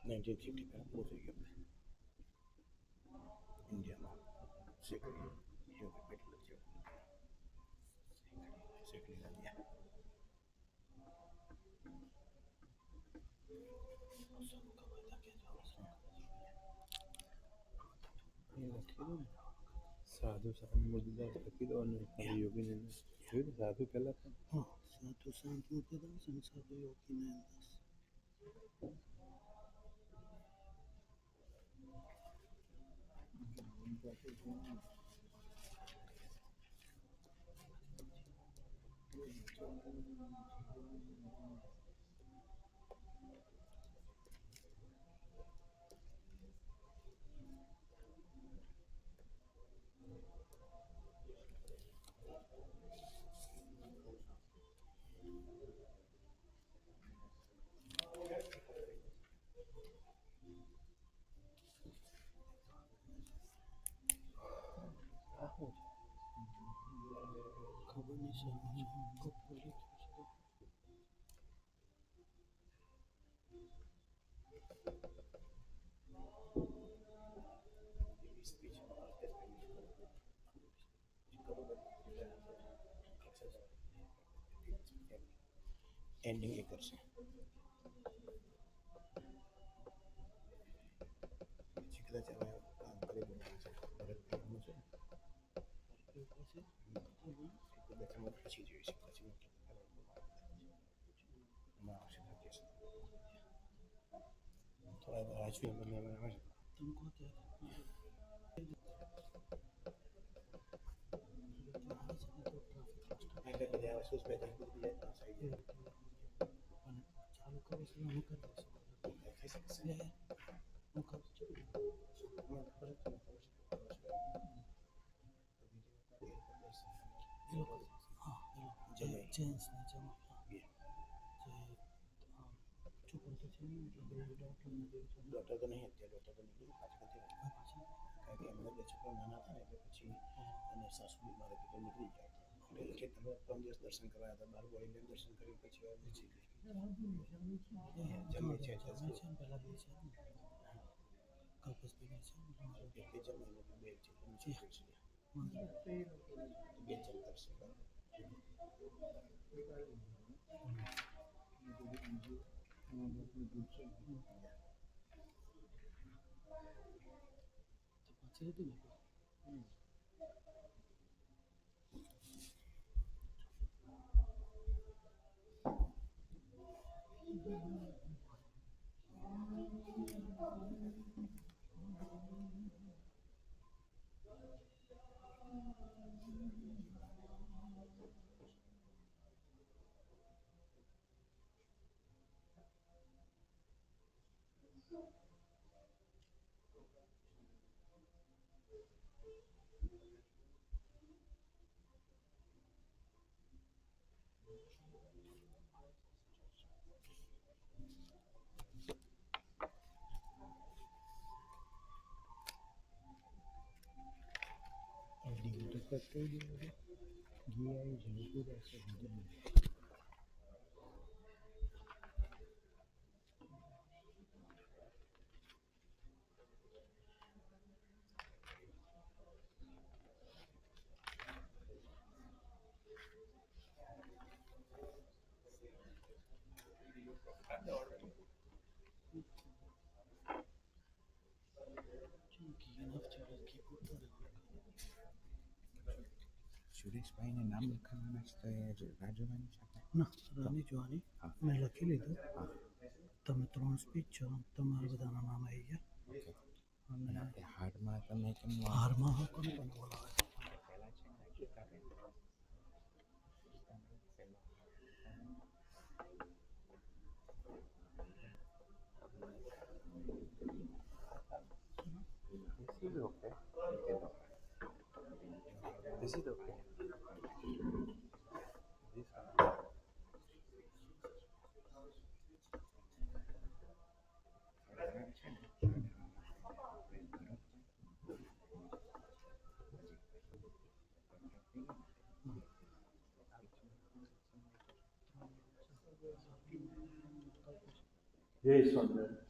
1950 પહેલાં પૂરો થઈ ગયો ઇન્ડિયામાં શેકડી યોગ એટલું જ શેકડી નદીયા સાધુ સાધુ મુદ્દા લખી દો અને યોગીને જોયું સાધુ પહેલાં પણ હા સાધુ સંત મુક્તિદાસ અને સાધુ યોગીનંદ દાસ ખબર નહીં સર કપૂરી એન્ડિંગ એ કરશે પછી કદાચ હવે કામ કરી દેવાનું છે ભરત ભીમનું છે પછી જોઈશે પછી આવશે થોડા રાજવી મને આવે છે तुमको क्या એટલે બધા વસ્તુ સ્પેશિયલ ચાલુ કરો છો હું કરી થઈ શકશે હું કરું છું હા જેન્ટ્સ ને જમા જે છોકરો તો છે ને એટલે ડૉક્ટર તો નહીં અત્યારે ડૉક્ટર તો નહીં પાછળ નથી કારણ કે એમને બે છોકરા નાના હતા ને એટલે પછી અને સાસુ બીમાર હતી તો નીકળી જાય એટલે તમે 3 દિવસ દર્શન કરવા હતા બાર બોડી દર્શન કરી પછી આવે છે જમે છે પહેલા બે છે કલ્પસ બે છે એટલે જમે બે છે નીચે બે જમ દર્શન કરો પછી હતું ને કરते ગયા જયપુર રહેશે સુરેશભાઈને નામ લખાવવાના છે તો રાજુભાઈની સાથે ના રાની જોવાની મેં લખી લીધું તમે 3 સ્પીચ છો તમારા બધાના નામ આવી ગયા અને આપણે હાર્ડમાં તમે કેમ હારમાં હું કોને કોને બોલાવે This is okay. જય સ્વામિનારાયણ.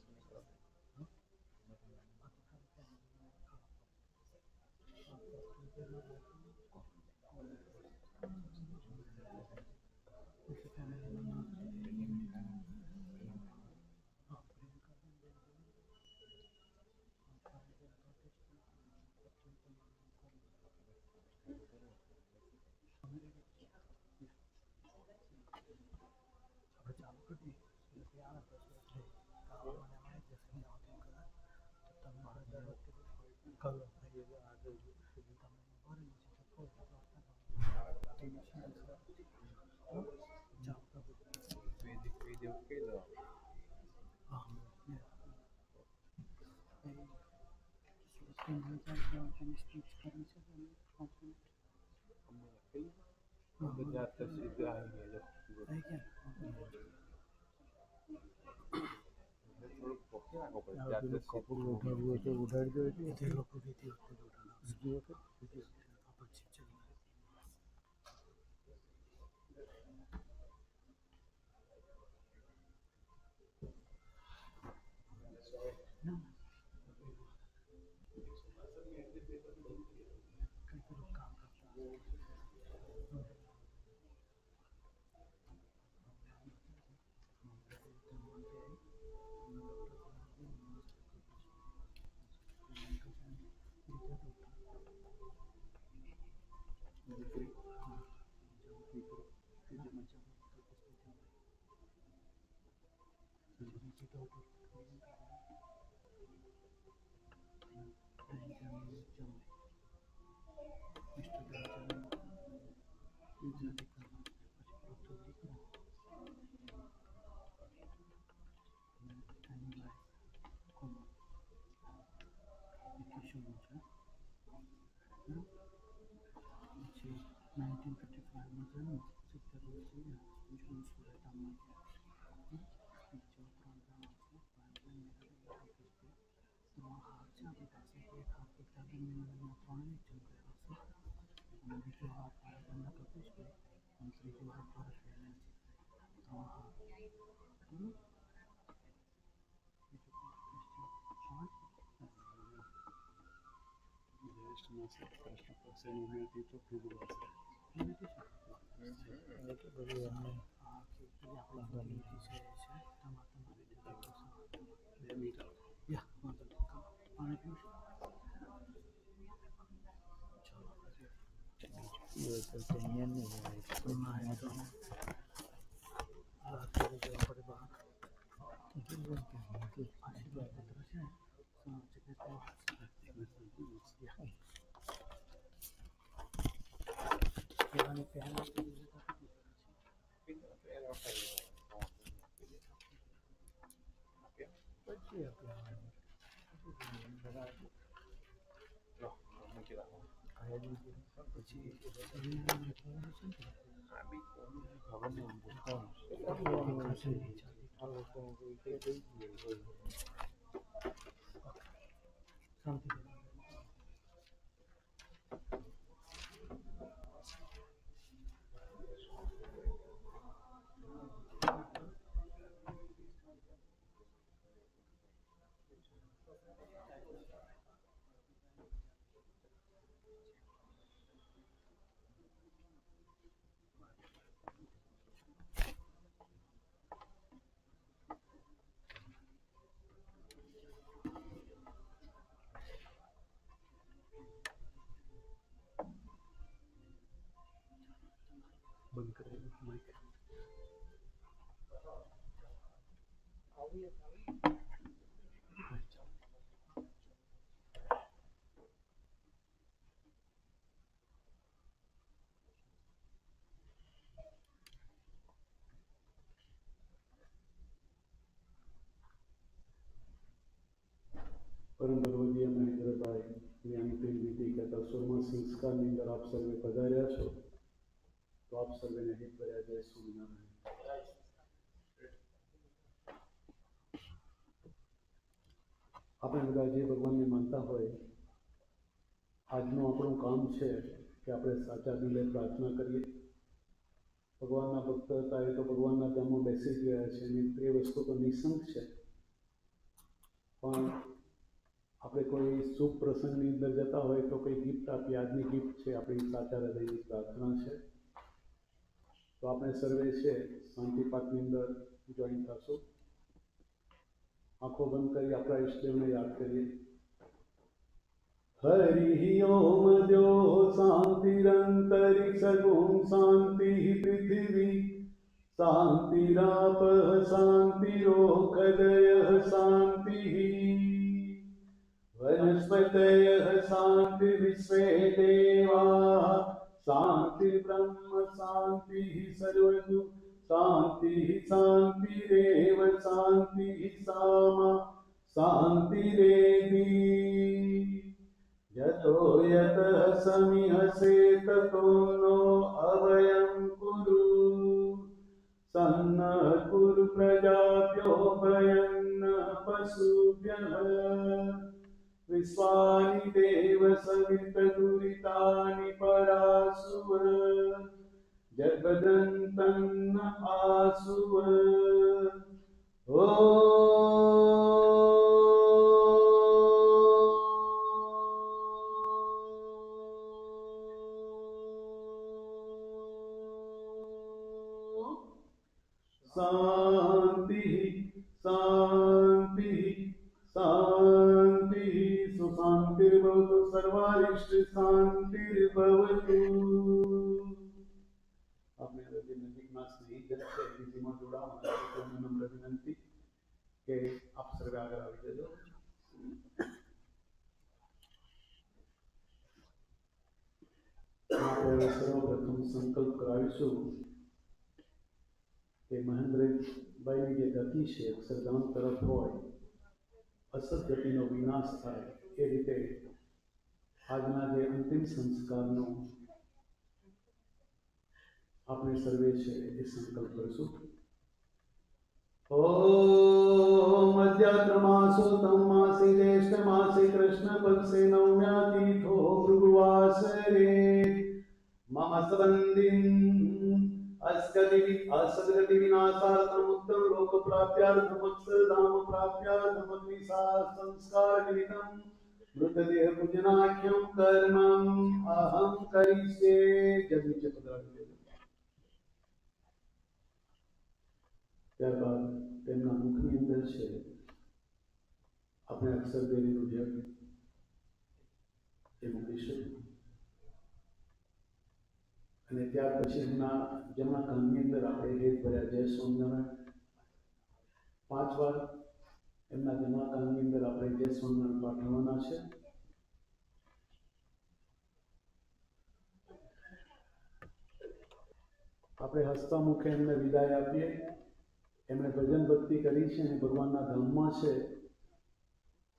બંધ કરેલું માઇક. પરમ ભગવદીય મહેન્દ્રભાઈ ની અંતિમ વિધિ કહેતા 16મા સંસ્કારની અંદર આપ સર્વે પધાર્યા છો, તો આપ સર્વેને હિત ભર્યા જય સ્વામિનારાયણ. આપણે બધા જે ભગવાનને માનતા હોય, આજનું આપણું કામ છે કે આપણે સાચા દિલે પ્રાર્થના કરીએ. ભગવાનના ભક્ત હતા એ તો ભગવાનના ધામમાં બેસી ગયા છે, અને પ્રિય વસ્તુ તો નિઃશંક છે. પણ આપણે કોઈ શુભ પ્રસંગની અંદર જતા હોય તો કોઈ ગિફ્ટ આપીએ. આજની ગિફ્ટ છે આપણી સાચા હૃદયની પ્રાર્થના છે. તો આપણે સર્વે છે શાંતિ પાઠની અંદર જોઈન થશું. આંખો બંધ કરી આપણા ઈષ્ટદેવને યાદ કરીએ. હરિ ઓમ દ્યો શાંતિરંતરિક્ષગું શાંતિ પૃથિવી શાંતિરાપઃ શાંતિરોષધયઃ શાંતિः वनस्पतयः शान्तिर्विश्वे देवाः शान्तिर्ब्रह्म शान्तिः सर्वगु शान्तिः शान्तिरेव शान्तिः सामा शान्तिरेधि यतो यतः समिहसे ततो नो अभयं कुरु सन्नः कुरु प्रजाभ्यो भयन्न पशुभ्यः विश्वानि देव सवितदुरितानि परासुव जगदन्तन्न आसुव शांति शांति शांति सुशांतिर्भवतु सर्वारिष्ट शांतिर्भवतु. આપણે હવે જે નજીકના સ્નેહીજન છે એમાં જોડાવા માટે નમ્ર વિનંતી કે આપ સર્વે આગળ આવી જજો. આપણે સર્વપ્રથમ સંકલ્પ કરાવીશું કે મહેન્દ્રભાઈની જે ગતિ છે અક્ષરધામ તરફ હોય, અસત ગતિનો વિનાશ થાય એ રીતે આજના જે અંતિમ સંસ્કારનો આપણે સર્વે છે એ સંકલ્પ કરીશું. ઓમ અધ્યાત્માસો તમ માસે જ્યેષ્ઠ માસે કૃષ્ણ પક્ષે નવમ્યાતીથો ભૃગુવાસરે મમ સંબંધિન असद्गति विनाशार्थम उत्तम लोक प्राप्यार्थम अक्षरधाम प्राप्यार्थम अग्निसार संस्कार निमित्तम मृतदेह पूजनाख्यम कर्मम अहम करिष्ये. जब नीचे पधराવી દેજો. ત્યારબાદ તેમના મુખની અંદર છે આપણે અક્ષરદેવીનું જપ એ મૂકીશું અને ત્યાર પછી એમના જમણા કાનની અંદર આપણે હેત ભર્યા જય સ્વામિનારાયણ 5 વાર એમના જમણા કાનની અંદર આપણે જય સ્વામિનારાયણ પાઠવવાના છે. આપણે હસતા મુખે એમને વિદાય આપીએ. એમણે ભજન ભક્તિ કરી છે અને ભગવાનના ધામમાં છે,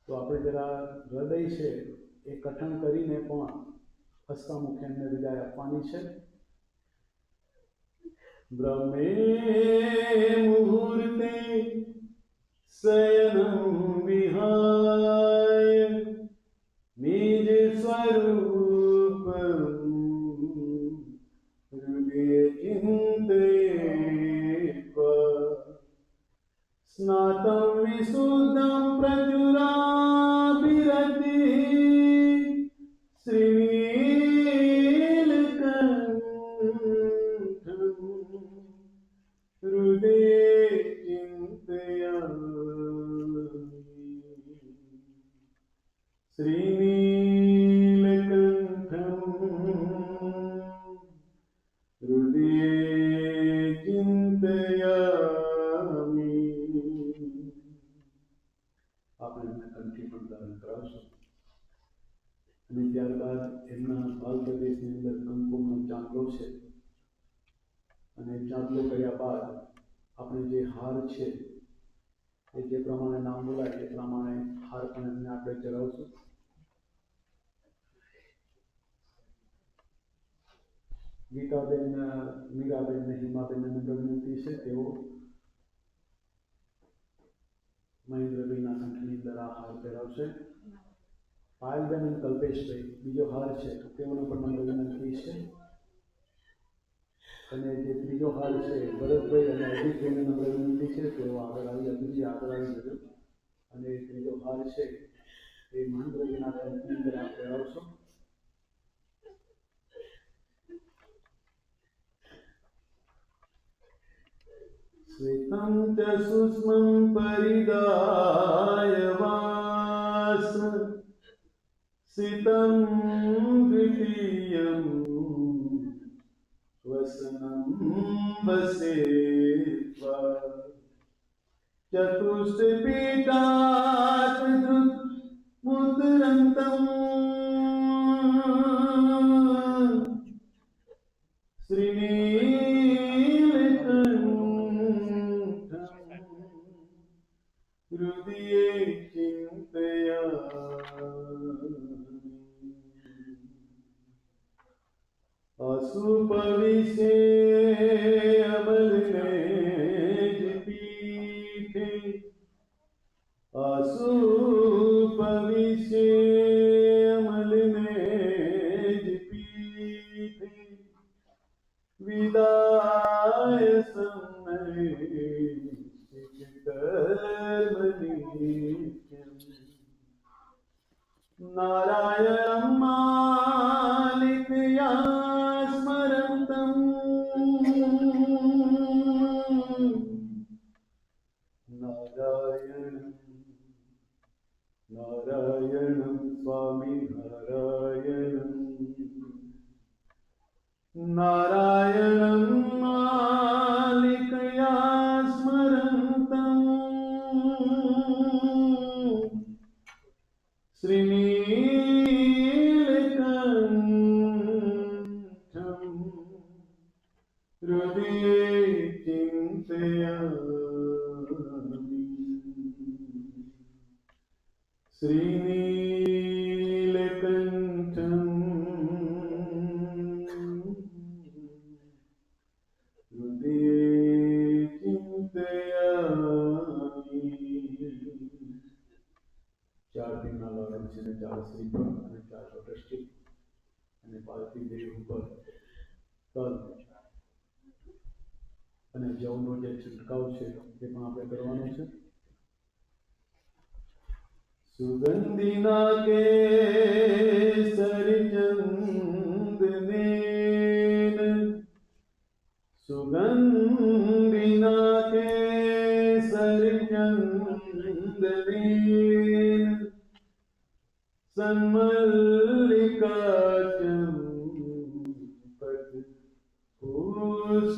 તો આપણે જરા હૃદય છે એ કઠણ કરીને પણ હસતા મુખે એમને વિદાય આપવાની છે. ब्रह्मे मुहूर्ते शयनं विहाय निज स्वरूप हृदय चिन्तयित्वा स्नातं विशुद्धं प्रचुराभिरति हृदय चिन्तयामि श्रीनीलकण्ठं हृदय चिन्तयामि. આપણે એમને કંઠી પણ ધારણ કરાવશું અને ત્યારબાદ એમના ભાલ પ્રદેશની અંદર કંકુમનો ચાંદલો છે અને ચાંદલો કર્યા બાદ આપણે જે હાર છે એ જે પ્રમાણે નામ બોલાય એ પ્રમાણે હાર પણ એમને આપણે ચડાવશું. ગીતાબેન, મીરાબેન ને હિમાબેનને નમ્ર વિનંતી છે તેઓ મહેન્દ્રભાઈના કંઠની અંદર આ હાર પહેરાવશે. પાયલબેન અને કલ્પેશભાઈ બીજો હાર છે તેઓને પણ નમ્ર વિનંતી છે. અને જે ત્રીજો હાલ છે ભરતભાઈ અને અજીતભાઈને નમ્ર વિનંતી છે તેઓ આગળ આવી જજો. અને ત્રીજો હાર છે એ મહેન્દ્રજીના કંપની અંદર આપણે આવશો. શ્વેतं ચ સુષ્મં પરિદાય વાસ્મ સિतं દ્વિતીયં વસनं વસેત્વા ચતુષ્ટપીઠાत् મુદ્રન્तं હૃદયે ચિંતયામિ. અસુપવિશે અમલને જ પીઠે અસુપવિશે અમલને જ પીઠે વિદાય સમય નારાયણં માલિકયા સ્મરન્તં નારાયણં સ્વામી નારાયણં માલિકયા સ્મરન્તં શ્રીનીલકંઠં હૃદયે ચિંતયામિ. શ્રીનીલકંઠં હૃદયે ચિંતયામિ. 4 દિનના લાડમ છે ને 4 શ્રીફળ અને 4 બટરસ્ટીક અને પાલતી દેવી ઉપર તલ અને જવનો જે છંટકાવ છે એ પણ આપણે કરવાનો છે. સુગંધિના કેસરી ચંદનેન સુગંધિના કેસરી ચંદનેન સન્મલ્લિકાચંપત પુષ્પહારમ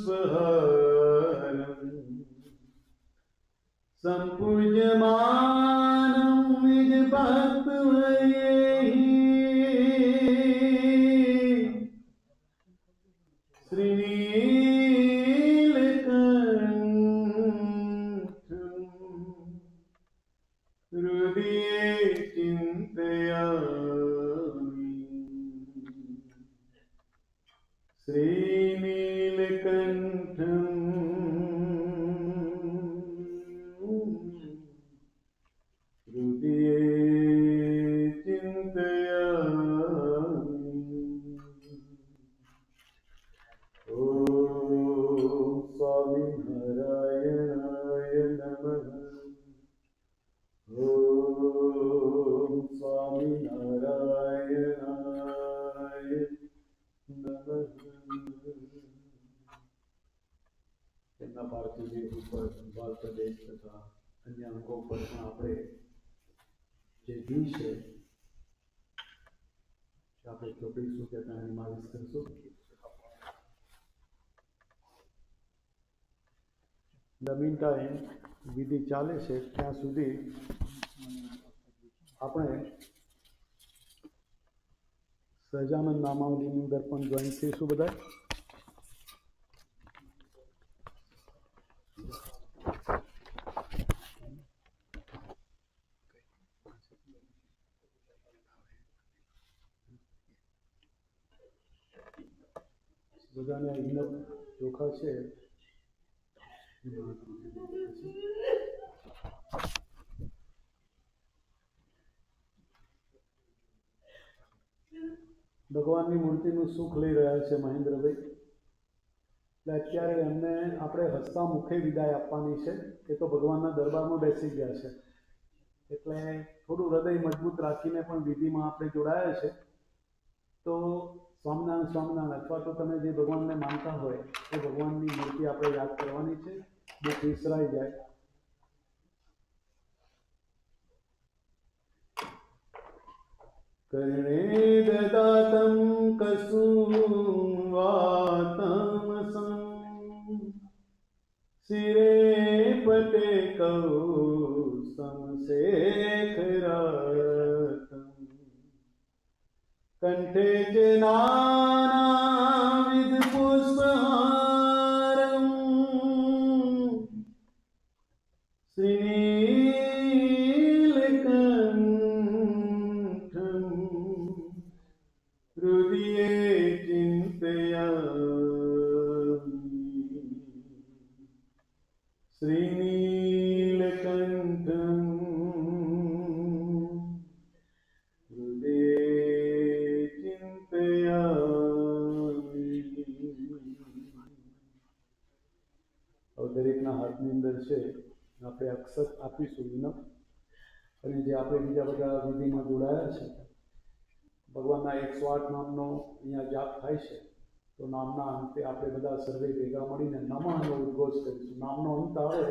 સંપૂજ્યમાनं નિજ ભક્તવૈઃ શ્રીનીલકંઠં હૃદયે ચિંતયામિ. શ્રીનીલકંઠં હૃદયે ચિંતયામિ. ઓમ સ્વામિનારાયણાય નમઃ. ઓમ સ્વામિનારાયણાય નમઃ. તેમના પાર્થિવ દેહ ઉપર સંભાળ પ્રદેશ તથા અન્ય અંગો પર પણ આપણે જે ઘી છે આપણે ચોપડીશું કે ત્યાં માલિશ કરીશું. ધ મીન ટાઈમ વિધિ ચાલે છે ત્યાં સુધી આપણે સહજાનંદ નામાવલીની અંદર પણ જોઈન થઈશું બધા. બધાને ઇનફ ચોખા છે. ભગવાનની મૂર્તિનું સુખ લઈ રહ્યા છે મહેન્દ્રભાઈ. એટલે અત્યારે એમને આપણે હસતા મુખે વિદાય આપવાની છે. એ તો ભગવાનના દરબારમાં બેસી ગયા છે. એટલે થોડું હૃદય મજબૂત રાખીને પણ વિધિમાં આપણે જોડાયા છે. તો સ્વામિનારાયણ સ્વામિનારાયણ અથવા તો તમે જે ભગવાનને માનતા હોય એ ભગવાનની મૂર્તિ આપણે યાદ કરવાની છે, દુઃખ વિસરાઈ જાય. કર્ણે દદાતં કસુવાતમસં શિરે પટે કૌસ્તમ શેખરાતં કંઠે ચ નાનાવિધ પુષ્પહારં શ્રીનીલકંઠં હૃદયે ચિંતયામિ. શ્રીનીલકંઠં હૃદયે ચિંતયામિ. હવે દરેકના હાથની અંદર છે આપણે અક્ષત આપીશું વિનમ, અને જે આપણે બીજા બધા વિધિમાં જોડાયા છે ભગવાનના 108 નામનો અહીંયા જાપ થાય છે. તો નામના અંતે આપણે બધા સર્વે ભેગા મળીને નમઃનો ઉદ્ઘોષ કરીશું. નામનો અંત આવે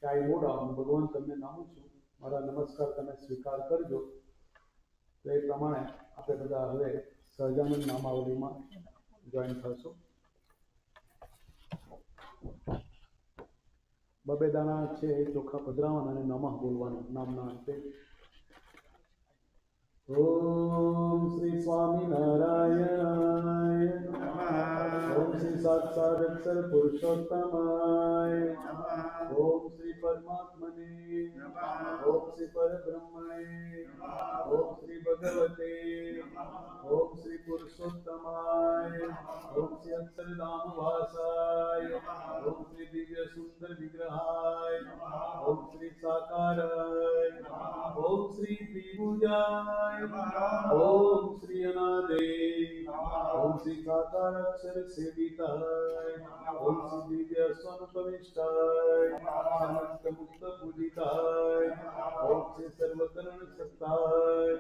કે આઈ નો ડાઉન, ભગવાન તમને નામું છું, મારા નમસ્કાર તમે સ્વીકાર કરજો. તો એ પ્રમાણે આપણે બધા હવે સહજાનંદ નામાવલીમાં જોઈન થશું. બબે દાણા છે એ ચોખ્ખા પધરાવાના અને નમઃ બોલવાનું નામના અંતે. ઓમ શ્રી સ્વામિનારાયણ, ઓમ શ્રી સાક્ષાત અક્ષર પુરુષોત્તમાય, ઓમ શ્રી પરમાત્મને, ઓમ શ્રી પરબ્રહ્મણે, ઓમ શ્રી ભગવતે, ઓમ શ્રી પુરુષોત્તમાય, ઓમ શ્રી અક્ષરધામ વાસાય, ઓમ શ્રી દિવ્ય સુંદર વિગ્રહાય, ઓમ શ્રી સાકારાય, ઓમ શ્રી ત્રિભુજાય, ઓમ શ્રી અનાદે, ઓમ શ્રી સાકાર અક્ષર સેવિતાય, ઓમ શ્રી દિવ્ય સ્વરૂપવિષ્ટાય, સમસ્ત મુક્ત પૂજિતાય, ઓમ શ્રી સર્વકરણ સત્તાય,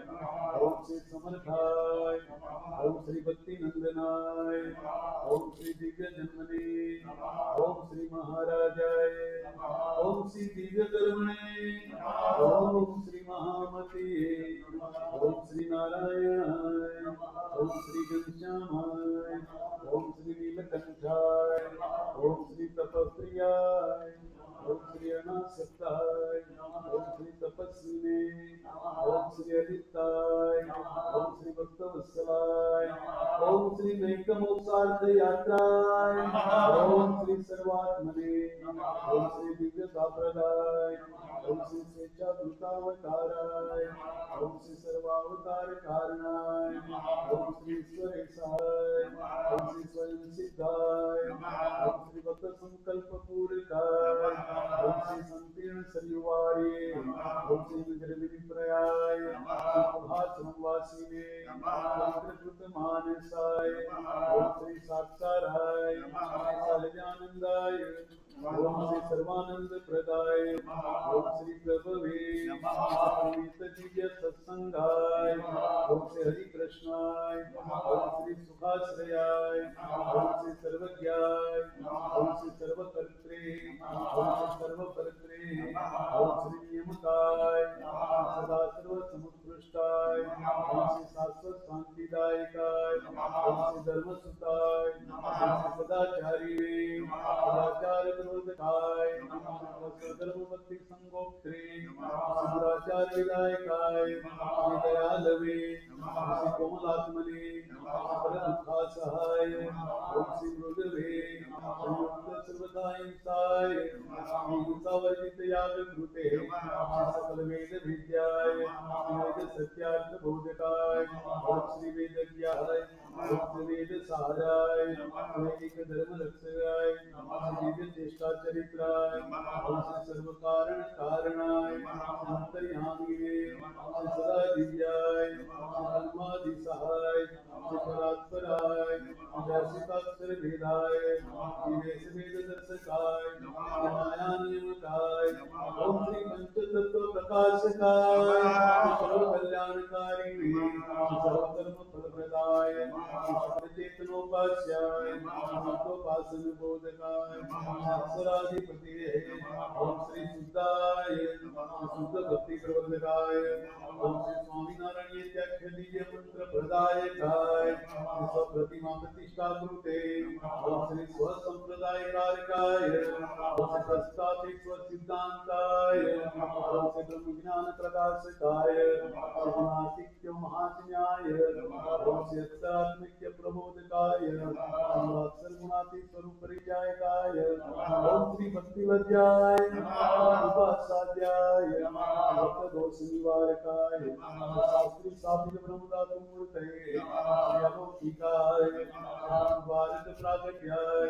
ઓમ શ્રી સમર્થાય, ઓમ શ્રી ભક્તિ નંદનાય, ઓમ શ્રી દિવ્ય જન્મને, ઓમ શ્રી મહારાજાય, ઓમ શ્રી દિવ્ય કર્મણે, ઓમ શ્રી મહામતે, ઓમ શ્રી નારાયણાય, ઓમ શ્રી ઘનશ્યામાય, ઓમ શ્રી નીલકંઠાય, ઓમ શ્રી તપપ્રિયાય, ઓમ શ્રી અનાસક્તાય, ઓમ શ્રી તપસ્વીને, ઓમ શ્રી અદિતાય, ઓમ શ્રી ભક્તવત્સલાય, ઓમ શ્રી નૈકમોક્ષાર્થ યાત્રાય, ઓમ શ્રી સર્વાત્મને, ઓમ શ્રી દિવ્ય સાંપ્રદાય, ઓમ શ્રી સ્વેચ્છાકૃતાવતારાય, ઓમ શ્રી સર્વાવતાર કારણાય, ઓમ શ્રી ઈશ્વરેશાય, ઓમ શ્રી સ્વયં સિદ્ધાય, ઓમ શ્રી ભક્ત સંકલ્પ પૂરકાય, ઓમ શ્રી સંકીર્ણ શરીવારે, ઓમ શ્રી નગર વિપ્રયાય, સુભાશ્રમવાસીને, પવિત્રકૃત માનસાય, ઓમ શ્રી સાક્ષારાય, શ્રી સહજાનંદાય, ઓમ શ્રી સર્વાનંદ પ્રદાય, ઓમ શ્રી પ્રભવે, અમિત દિવ્ય સત્સંગાય, ઓમ શ્રી હરિ કૃષ્ણાય, ઓમ શ્રી સુખાશ્રયાય, ઓમ શ્રી સર્વજ્ઞાય, ઓમ શ્રી સર્વકર્ત્રે, ઓમ શ્રી સર્વકર્ત્રે, ઓમ શ્રી નિયમકાય, સદા સર્વ સમુત્કૃષ્ટાય, ઓમ શ્રી શાશ્વત શાંતિદાયકાય, ઓમ શ્રી ધર્મસુતાય, ઓમ શ્રી સદાચારીને, સદાચાર પ્રવર્તકાય, સ્વધર્મ ભક્તિ સંગોત્રે, શુદ્રાચાર વિદાયકાય, શ્રી દયાલવે, શ્રી કોમલાત્મને, પર દુઃખાસહાય, ઓમ શ્રી મૃગવે, સંયુક્ત સર્વદાહિંસાય, હિંસાવર્જિત યાગકૃતે, સકલ વેદ વિદ્યાય, વેદ સત્યાર્થ બોધકાય, ઓમ શ્રી વેદજ્ઞાય, ઓમ શ્રી વેદ સારાય, વૈદિક ધર્મ રક્ષકાય, શ્રી દિવ્ય ચેષ્ટા ચરિત્રાય, ઓમ શ્રી સર્વ કારણ કારણાય, અંતર્યામીને, શ્રી સદા દિવ્યાય, શ્રી ધર્માધિસહાય, શ્રી પરાત્પરાય, દર્શિતાક્ષર ભેદાય, દિવેશ વેદ દર્શકાય, માયા નિયમકાય, ઓમ શ્રી પંચતત્વ प्रकाशकाय सर्व कल्याणकारी सर्व कर्म फलप्रदाय चेतनोपास्याय मुक्तोपासन बोधकाय अक्षराधिपति ओम श्री शुद्धाय शुद्ध भक्ति प्रवर्धकाय ओम श्री स्वामीनारायण यज्ञ दिव्य मंत्र प्रदायकाय प्रतिमा प्रतिष्ठा कृते ओम श्री स्व संप्रदाय कारकाय ओम श्री प्रस्थापित स्व सिद्धांताय ओम श्री ब्रह्म ज्ञान प्रकाशकाय महासिक्य महाज्ञाय ओम श्री अक्षरात्मिक प्रबोधकाय अक्षर गुणातीत स्वरूप परिचायकाय ओम श्री भक्ति लज्जाय उपासाध्याय भक्त दोष निवारकाय शास्त्री साधित ब्रह्मदातु मूर्ते अलौकिकाय भारत प्रागट्याय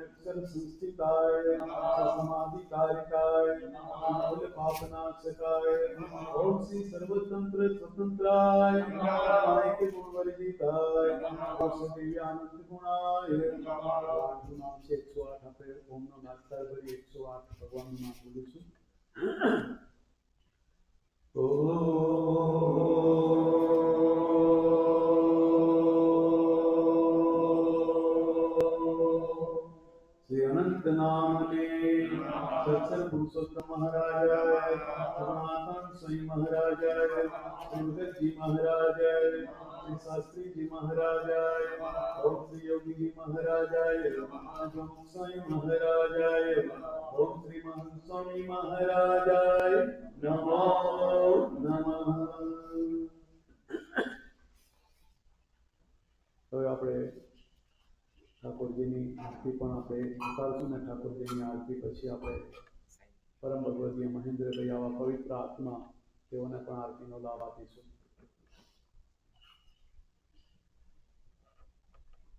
अक्षर संस्थिताय समाधिकारिकाय मूल पापनाशकाय ओम श्री सर्वतंत्र स्वतंत्राय नायक गुणवर्जिताय औषधि आनंद गुणाय नाम से 108 આપણે ઓમ નો નામતા ભરી 108 ભગવાનનું નામ બોલીશું श्री अनंत नाम ने सत्सर पुरुषोत्तम महाराज सनातन स्वयं महाराज श्री जी महाराज श्री शास्त्री जी महाराज ओम श्री योगी जी महाराज ओम स्वयं महाराज ओम श्री स्वामी महाराज नमो नमः। तो આપણે ઠાકોરજીની આરતી પણ આપણે ઉતારશું ને ઠાકોરજીની આરતી પછી આપણે પરમ ભગવદીય મહેન્દ્રભાઈ આવા પવિત્ર આત્મા તેઓને પણ આરતીનો લાભ આપીશું।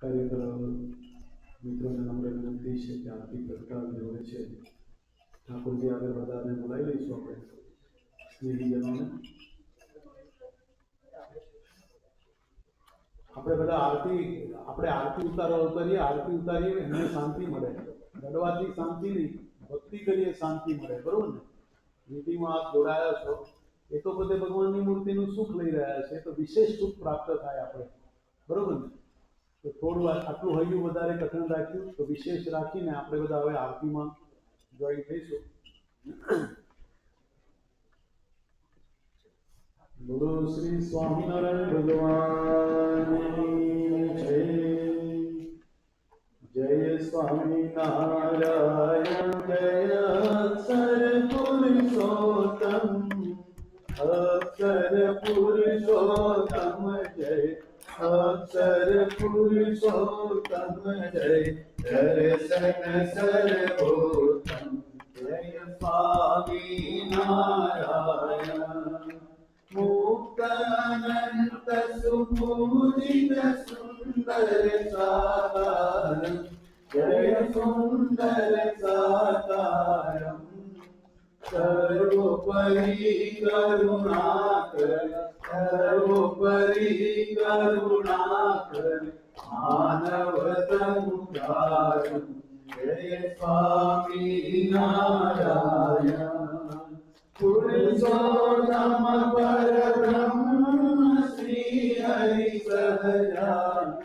કાર્યકર મિત્રોને નમ્ર વિનંતી છે કે આરતી પ્રગટાવી જોડે છે ઠાકોરજી આગળ બધાને બોલાવી લઈશું આપણે સ્નેહીજનોને। આપણે બધા આરતી ઉતારીએ આરતી ઉતારીએ એમને શાંતિ મળે રડવાથી શાંતિ નહીં ભક્તિ કરીએ શાંતિ મળે બરોબર ને વિધિમાં આપ જોડાયા છો એ તો બધે ભગવાનની મૂર્તિનું સુખ લઈ રહ્યા છે તો વિશેષ સુખ પ્રાપ્ત થાય આપણે બરોબર ને તો થોડું આટલું હૈયું વધારે કથન રાખ્યું તો વિશેષ રાખીને આપણે બધા હવે આરતીમાં જોઈન થઈશું। बोलो श्री स्वामीनारायण भगवान जय जय स्वामीनारायण जय अक्षर पुरुषोत्तम जय अक्षर पुरुषोत्तम जय दर्शन सर्वोत्तम जय स्वामीनारायण मुक्तानंत सुपूजित सुंदर साकारं जय सुंदर साकारं सर्वोपरि करुणाकर मानवतमुदारं जय स्वामी नारायण पुरुषोत्तम परब्रह्म श्री हरि सहजानंद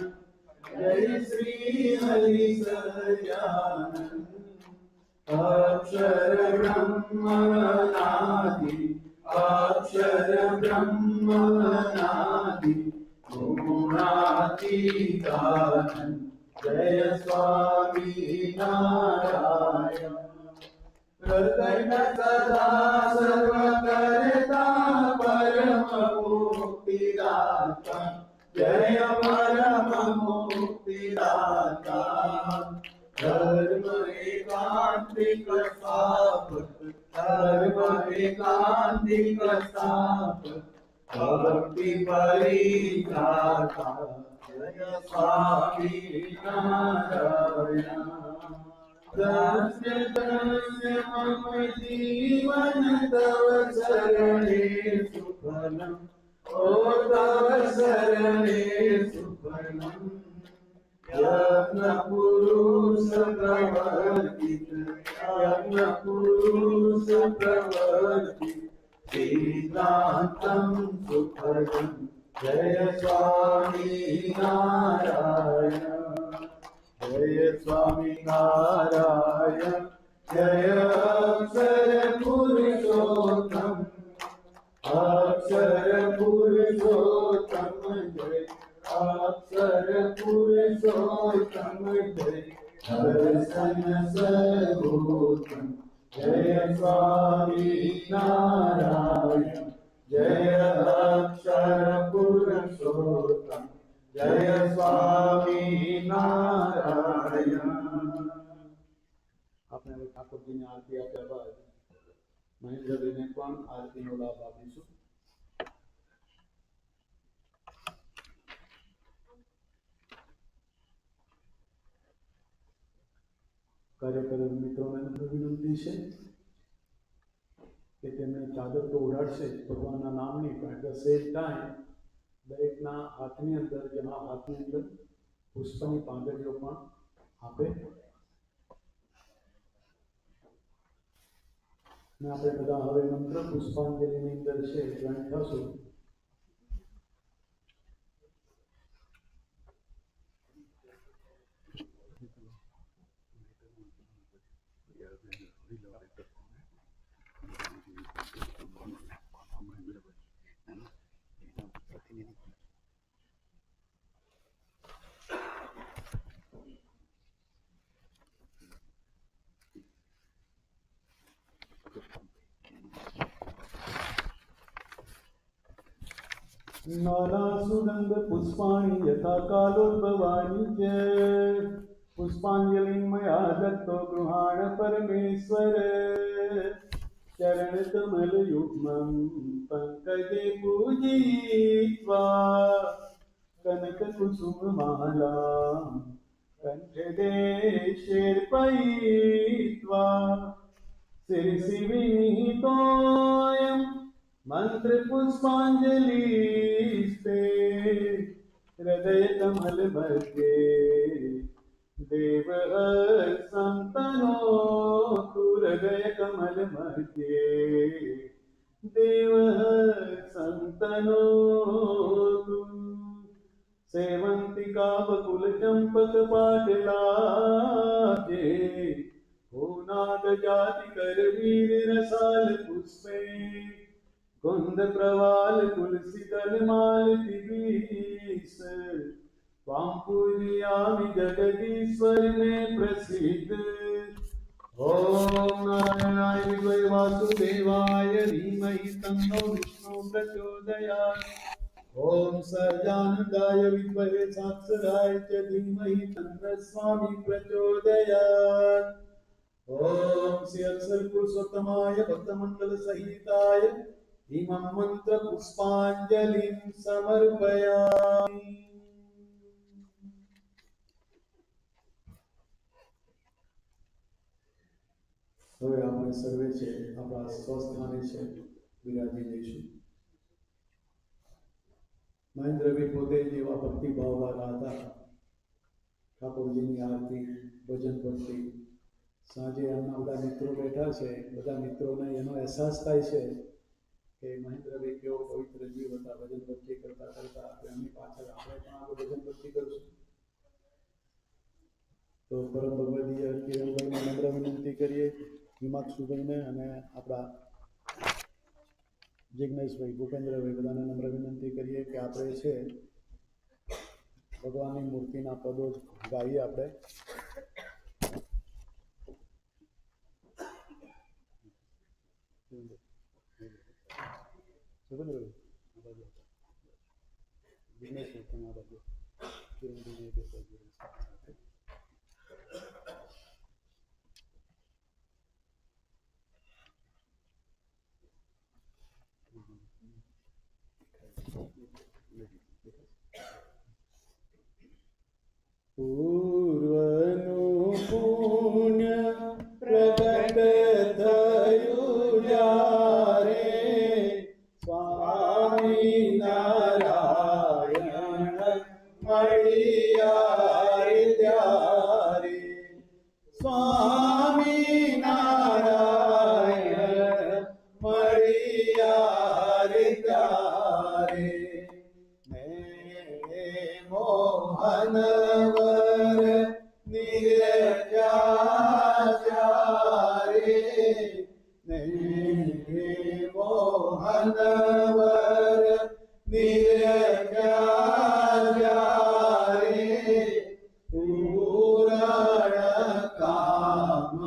जय श्री हरि सहजानंद अक्षर ब्रह्म अनादि गुणातीतानंद जय स्वामी नारायण प्रकट सदा सर्वकर्ता परम मुक्तिदाता जय परम मुक्तिदाता धर्म एकांतिक स्थापक भक्ति परित्राता जय स्वामी नारायण धन्य धन्य मम जीवन तव शरणे सुफलम् ओ तव शरणे सुफलम् यज्ञ पुरुष प्रवर्तित श्रीनाथं सुखदं जय स्वामी नारायण जय स्वामी नारायण जय अक्षर पुरुषोत्तम अक्षर पुरुषोत्तम जय अक्षर पुरुषोत्तम जय दर्शन सर्वोत्तम जय स्वामी नारायण जय अक्षर पुरुषोत्तम जय स्वामी नारायण। આપણે ઠાકોરજીની આરતી આપ્યા બાદ મહેન્દ્રભાઈને પણ આરતીનો લાભ આપીશું। કાર્યકર મિત્રોને વિનંતી છે કે તેમને ચાદર તો ઉડાડશે ભગવાનના નામની, પણ એટ ધ સેમ ટાઈમ દરેકના હાથની અંદર જેના હાથની અંદર પુષ્પની પાંદડીઓ પણ આપે ને આપણે બધા હવે મંત્ર પુષ્પાંજલિની અંદર છે જોઈન થશું। नाना सुगंध पुष्पाणि यथा कालोद्भवानि च पुष्पांजलिं मया दत्तो गृहाण परमेश्वर चरणकमलयुग्मं पंकजे पूजयित्वा कनककुसुममालां कंठे शेर्पयित्वा शिरसि विनीतोऽयं मंत्र पुष्पांजलिस्ते हृदय कमल मध्ये देव संतनोतु हृदय कमल मध्ये देव संतनोतु सेवंतिका बकुल चंपक पाटलाजे भूनाग जाति कर वीर रसाल पुष्पे कुंद प्रवाल तुलसी दलमाल दिवीस त्वां पूजयामि जगदीश्वर में प्रसिद्ध। ओम नारायणाय विद्महे वासुदेवाय धीमहि तन्नो विष्णु प्रचोदयात्। ओम सच्चिदानंदाय विद्महे साक्षराय च धीमहि तन्नो स्वामी प्रचोदयात्। ओम श्री अक्षर पुरुषोत्तमाय भक्तमंडल सहिताय इमं मंत्र पुष्पांजलिं समर्पयामि। હવે આપણે સર્વે છે આપણા સ્વસ્થાને છે બિરાજી દઈશું। મહેન્દ્રભાઈ પોતે જેવા ભક્તિભાવવાળા હતા, ઠાકોરજીની આરતી ભજન ભક્તિ સાંજે એમના બધા મિત્રો બેઠા છે, બધા મિત્રોને એનો અહેસાસ થાય છે કે મહેન્દ્રભાઈ કેવો પવિત્ર જીવ હતા, ભજન ભક્તિ કરતા કરતા એમની પાછળ આપણે પણ આપણે ભજન ભક્તિ કરશું। તો પરમ ભગવદીય કિરણભાઈને નમ્ર વિનંતી કરીએ, હિમાક્ષુભાઈને અને આપણા જિજ્ઞેશભાઈ ભૂપેન્દ્રભાઈ બધાને નમ્ર વિનંતી કરીએ કે આપણે છે ભગવાનની મૂર્તિના પદો ગાઈએ આપણે। જિજ્ઞેશભાઈ તમે આ બાજુ કિરણભાઈ સાથે પૂર્વનું પુણ્ય પ્રગટ થયું જ્યારે સ્વામી નારાયણ મળ્યા ત્યારે સ્વામી નારાયણ મળ્યા ને મોહનવર નિર્જ્યા પૂરણ કામ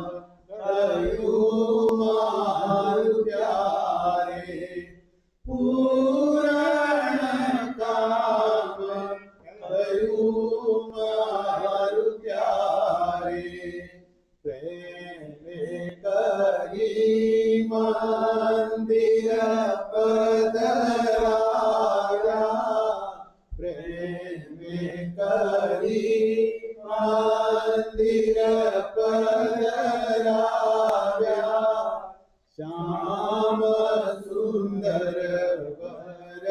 થયું મારું પ્યારે પૂરણ કામ થયું મારું પ્યારે પ્રેમે કરી મંદિર પધરાવ્યા પ્રેમે કરી મંદિર પધરાવ્યા શ્યામ સુંદર વર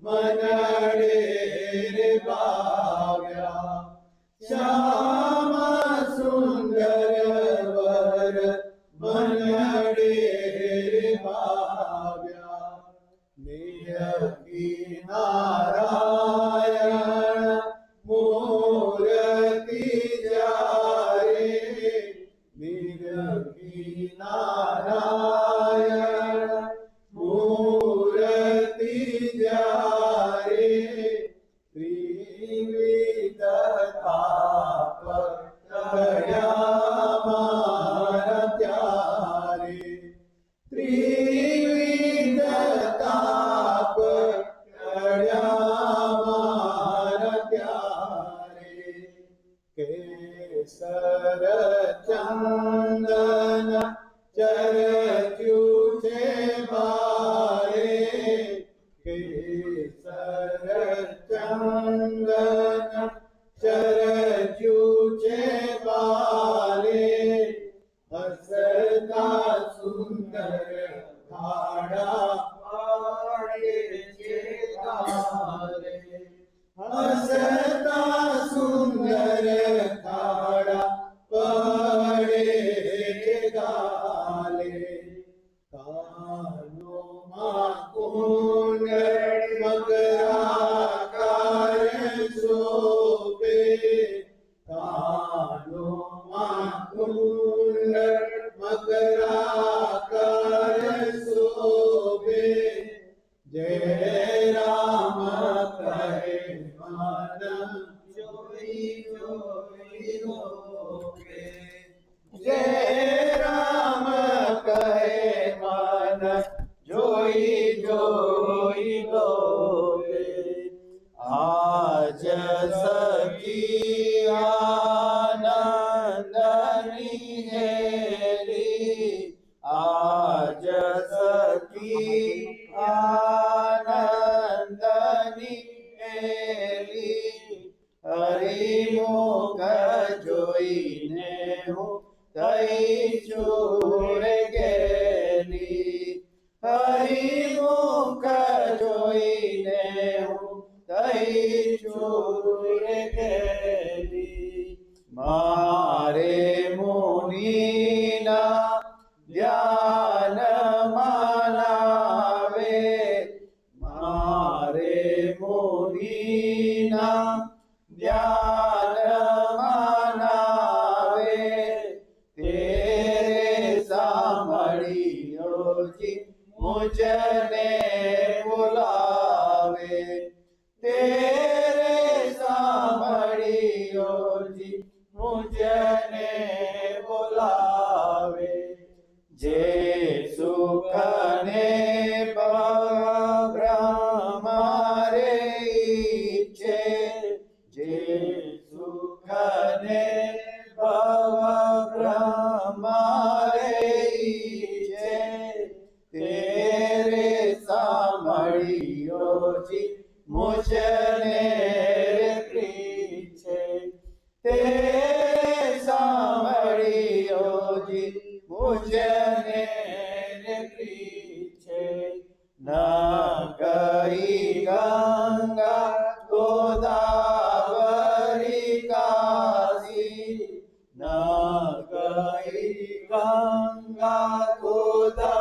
મનડે રે ભાવ્યા શ્યામ સુંદર વર મનડે રે ભાવ્યા નિયતિ નારાયણ મૂર્તિ જારે નિરખી નારાયણ મૂર્તિ જારે ત્રિવિધ તાપ ગયા મારા ત્યારે ત્રિવિધ તાપ ગયા મારા ત્યારે કેસર ચંદન ચરચ્યું છે મારે કેસર ચંદન ચરચ્યું છે મારે હસતા સુંદર ખાડા પાડે છે તારે હસતા સુંદર ખાડા પડે છે ગાલે કાનોમાં કુંડળ મકરાકાર શોભે કાનોમાં કુંડળ મકરાકાર શોભે જય રામ કહે મન જોઈ જોઈ રોકે જય રામ કહે મન જોઈ જોઈ રોકે આજ સખી આનંદની હેરી આજ સખી આનંદની હેરી હરિમુખ જોઈને હું થઈ છું ગેલી હરિમુખ જોઈને હું થઈ છું ગેલી મારે મુનિના ધ્યાન મનાવે મારે મુનિના ધ્યાન મનાવે તેરે સાંભળિયોજી મુજને બોલાવે તેરે સાંભળિયોજી મુજને બોલાવે જે સુખને બ્રહ્મારે ઈચ્છે જે સુખને બ્રહ્મારે ઈચ્છે તેરે સાંભળિયોજી મુજને પ્રીછે તેરે સાંભળિયોજી મુજને પ્રીછે ન ગઈ ગંગા ગોદાવરી કાશી ન ગઈ ગંગા ગોદાવરી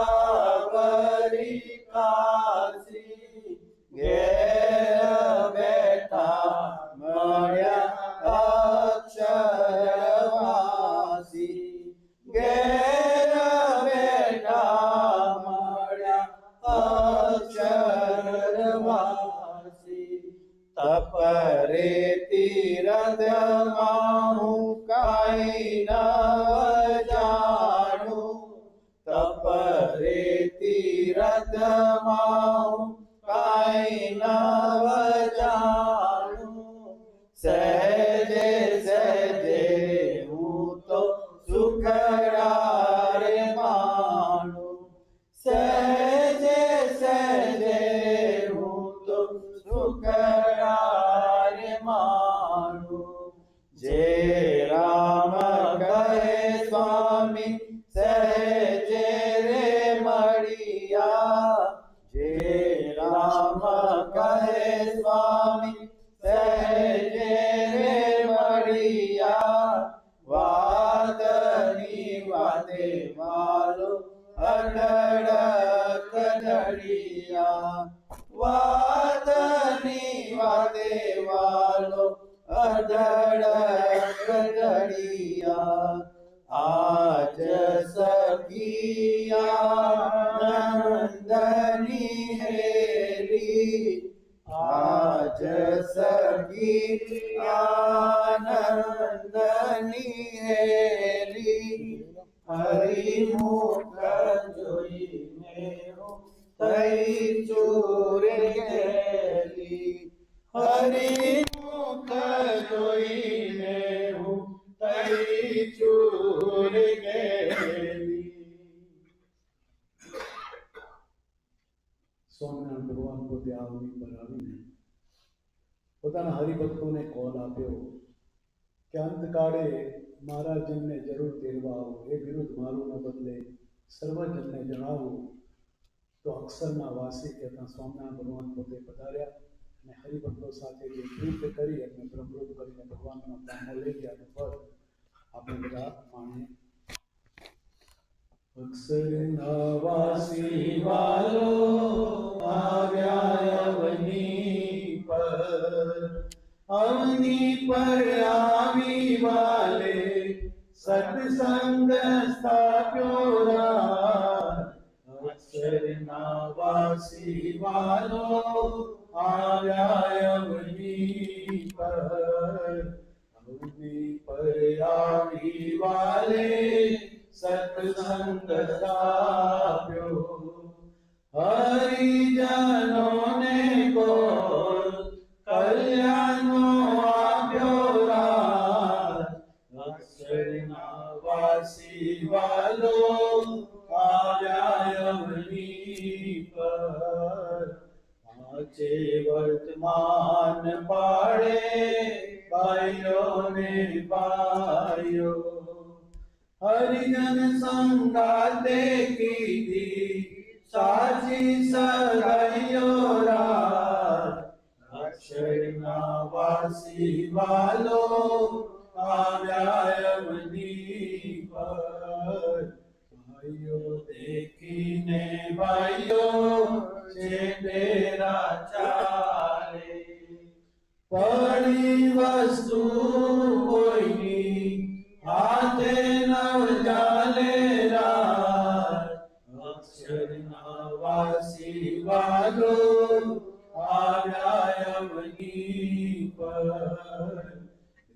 કાશી ઘેર બેઠા મળ્યા અક્ષરવાસી ઘેર તપ રે તીરથમાં કાંઈ નવ જાણું. સહેજે સહેજે હું તો સુખડા રે માણું. સહેજે સહેજે હું તો સુખડા રે માણું. જે રામ કહે સ્વામી સહેજે રે મળિયા. જે રામ કહે સ્વામી સહેજે રે મળિયા. વાતની વાતે વાલો અઢળક ઢળિયા. વાતની વાતે વાલો અઢળક ઢળિયા. આજ સખિયા નંદની હેરી. આજ સખિયા નંદની હેરી. હરિમુખ જોઈને થઈ ચૂર ગયેલી. હરિમુખ જોઈને હું થઈ ચૂર ગયેલી. સ્વામિનારાયણ ભગવાન પોતે આવની પર આવીને પોતાના હરિભક્તોને કોલ આપ્યો કે અંતકાળે મારા જનને જરૂર તેડવા આવો. એ વિરુદ્ધ મારું ન બદલે સર્વજનને જણાવું. તો અક્ષરના વાસી કહેતા સ્વામિનારાયણ ભગવાન પોતે પધાર્યા અને હરિભક્તો સાથે જે કૃત્ય કરી અને બ્રહ્મરૂપ કરીને ભગવાનના પ્રાણો લઈ ગયા અને ફળ આપણે બધા માણીએ. અક્ષરના વાસી વાલો આવ્યા અવની પર. અવની પર આવી વાલે સત્સંગ સ્થાપ્યો રાત. અક્ષરના વાસી વાલો આવ્યા અવની પર. અવની પર આવી વાલે સત્સંગ સ્થાપ્યો. હરિજનોને કોલ કલ્યાણનો આપ્યો રાત. અક્ષરના વાસી વાલો આવ્યા અવની પર. આજે વર્તમાન પાડે ભાઈઓને ભાઈઓ. હરિજન સંગાતે કીધી સાચી સગાઈઓ રાત. અક્ષરના વાસી વાલો આવ્યા અવની પર. ભાઈઓ દેખીને ભાઈઓ છે ડેરા ચાલે. પડી વસ્તુ કોઈની હાથે નવ ચાલે રાત. અક્ષરના વાસી વાલો આવ્યા અવની પર.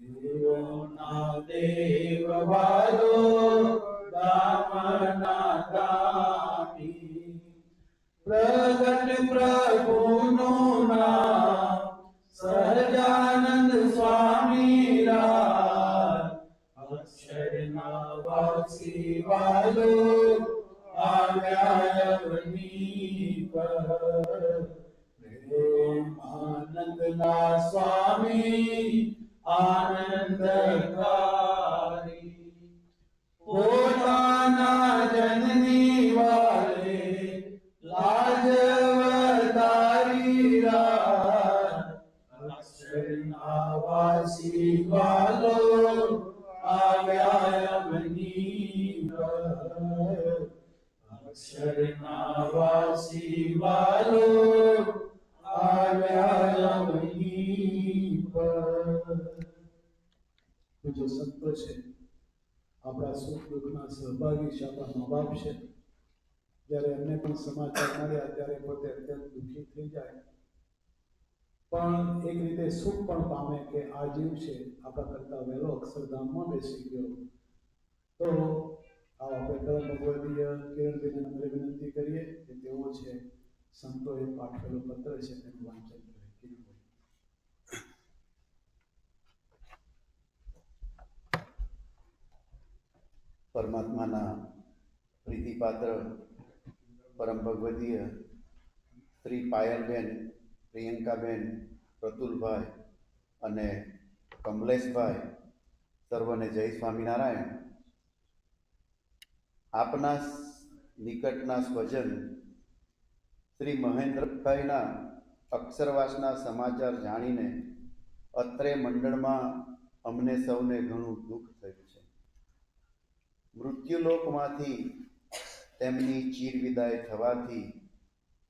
દેવોના દેવ વાલો દામના દામી. પ્રગટ પ્રભુનું નામ સહજાનંદ સ્વામી રાત. અક્ષરના વાસી વાલો આવ્યા અવની પર. આનંદના સ્વામી આનંદકારી. પોતાના જનની વાલે લાજ વધારી રાત. અક્ષરના વાસી વાલો આવ્યા અવની પર. અક્ષરના વાસી વાલો આવ્યા અવની પર. જો સંતો છે આપણા સુખ દુઃખના સહભાગી છે, આપણા મા બાપ છે. જ્યારે એમને પણ સમાચાર મળ્યા ત્યારે પોતે અત્યંત દુઃખી થઈ જાય, પણ એક રીતે સુખ પણ પામે કે આ જીવ છે આપણા કરતા વહેલો અક્ષરધામમાં બેસી ગયો. તો આપણે પરમ ભગવદીય કિરણબેનને નમ્ર વિનંતી કરીએ કે તેઓ છે સંતોએ પાઠવેલો પત્ર છે તેનું વાંચન કરે. કિરણભાઈ. પરમાત્માના પ્રીતિપાત્ર પરમ ભગવદીય શ્રી પાયલબેન, પ્રિયંકાબેન, પ્રતુલભાઈ અને કમલેશભાઈ, સર્વને જય સ્વામિનારાયણ. આપના નિકટના સ્વજન શ્રી મહેન્દ્રભાઈના અક્ષરવાસના સમાચાર જાણીને અત્રે મંડળમાં અમને સૌને ઘણું દુઃખ થયું છે. મૃત્યુલોકમાંથી તેમની ચીરવિદાય થવાથી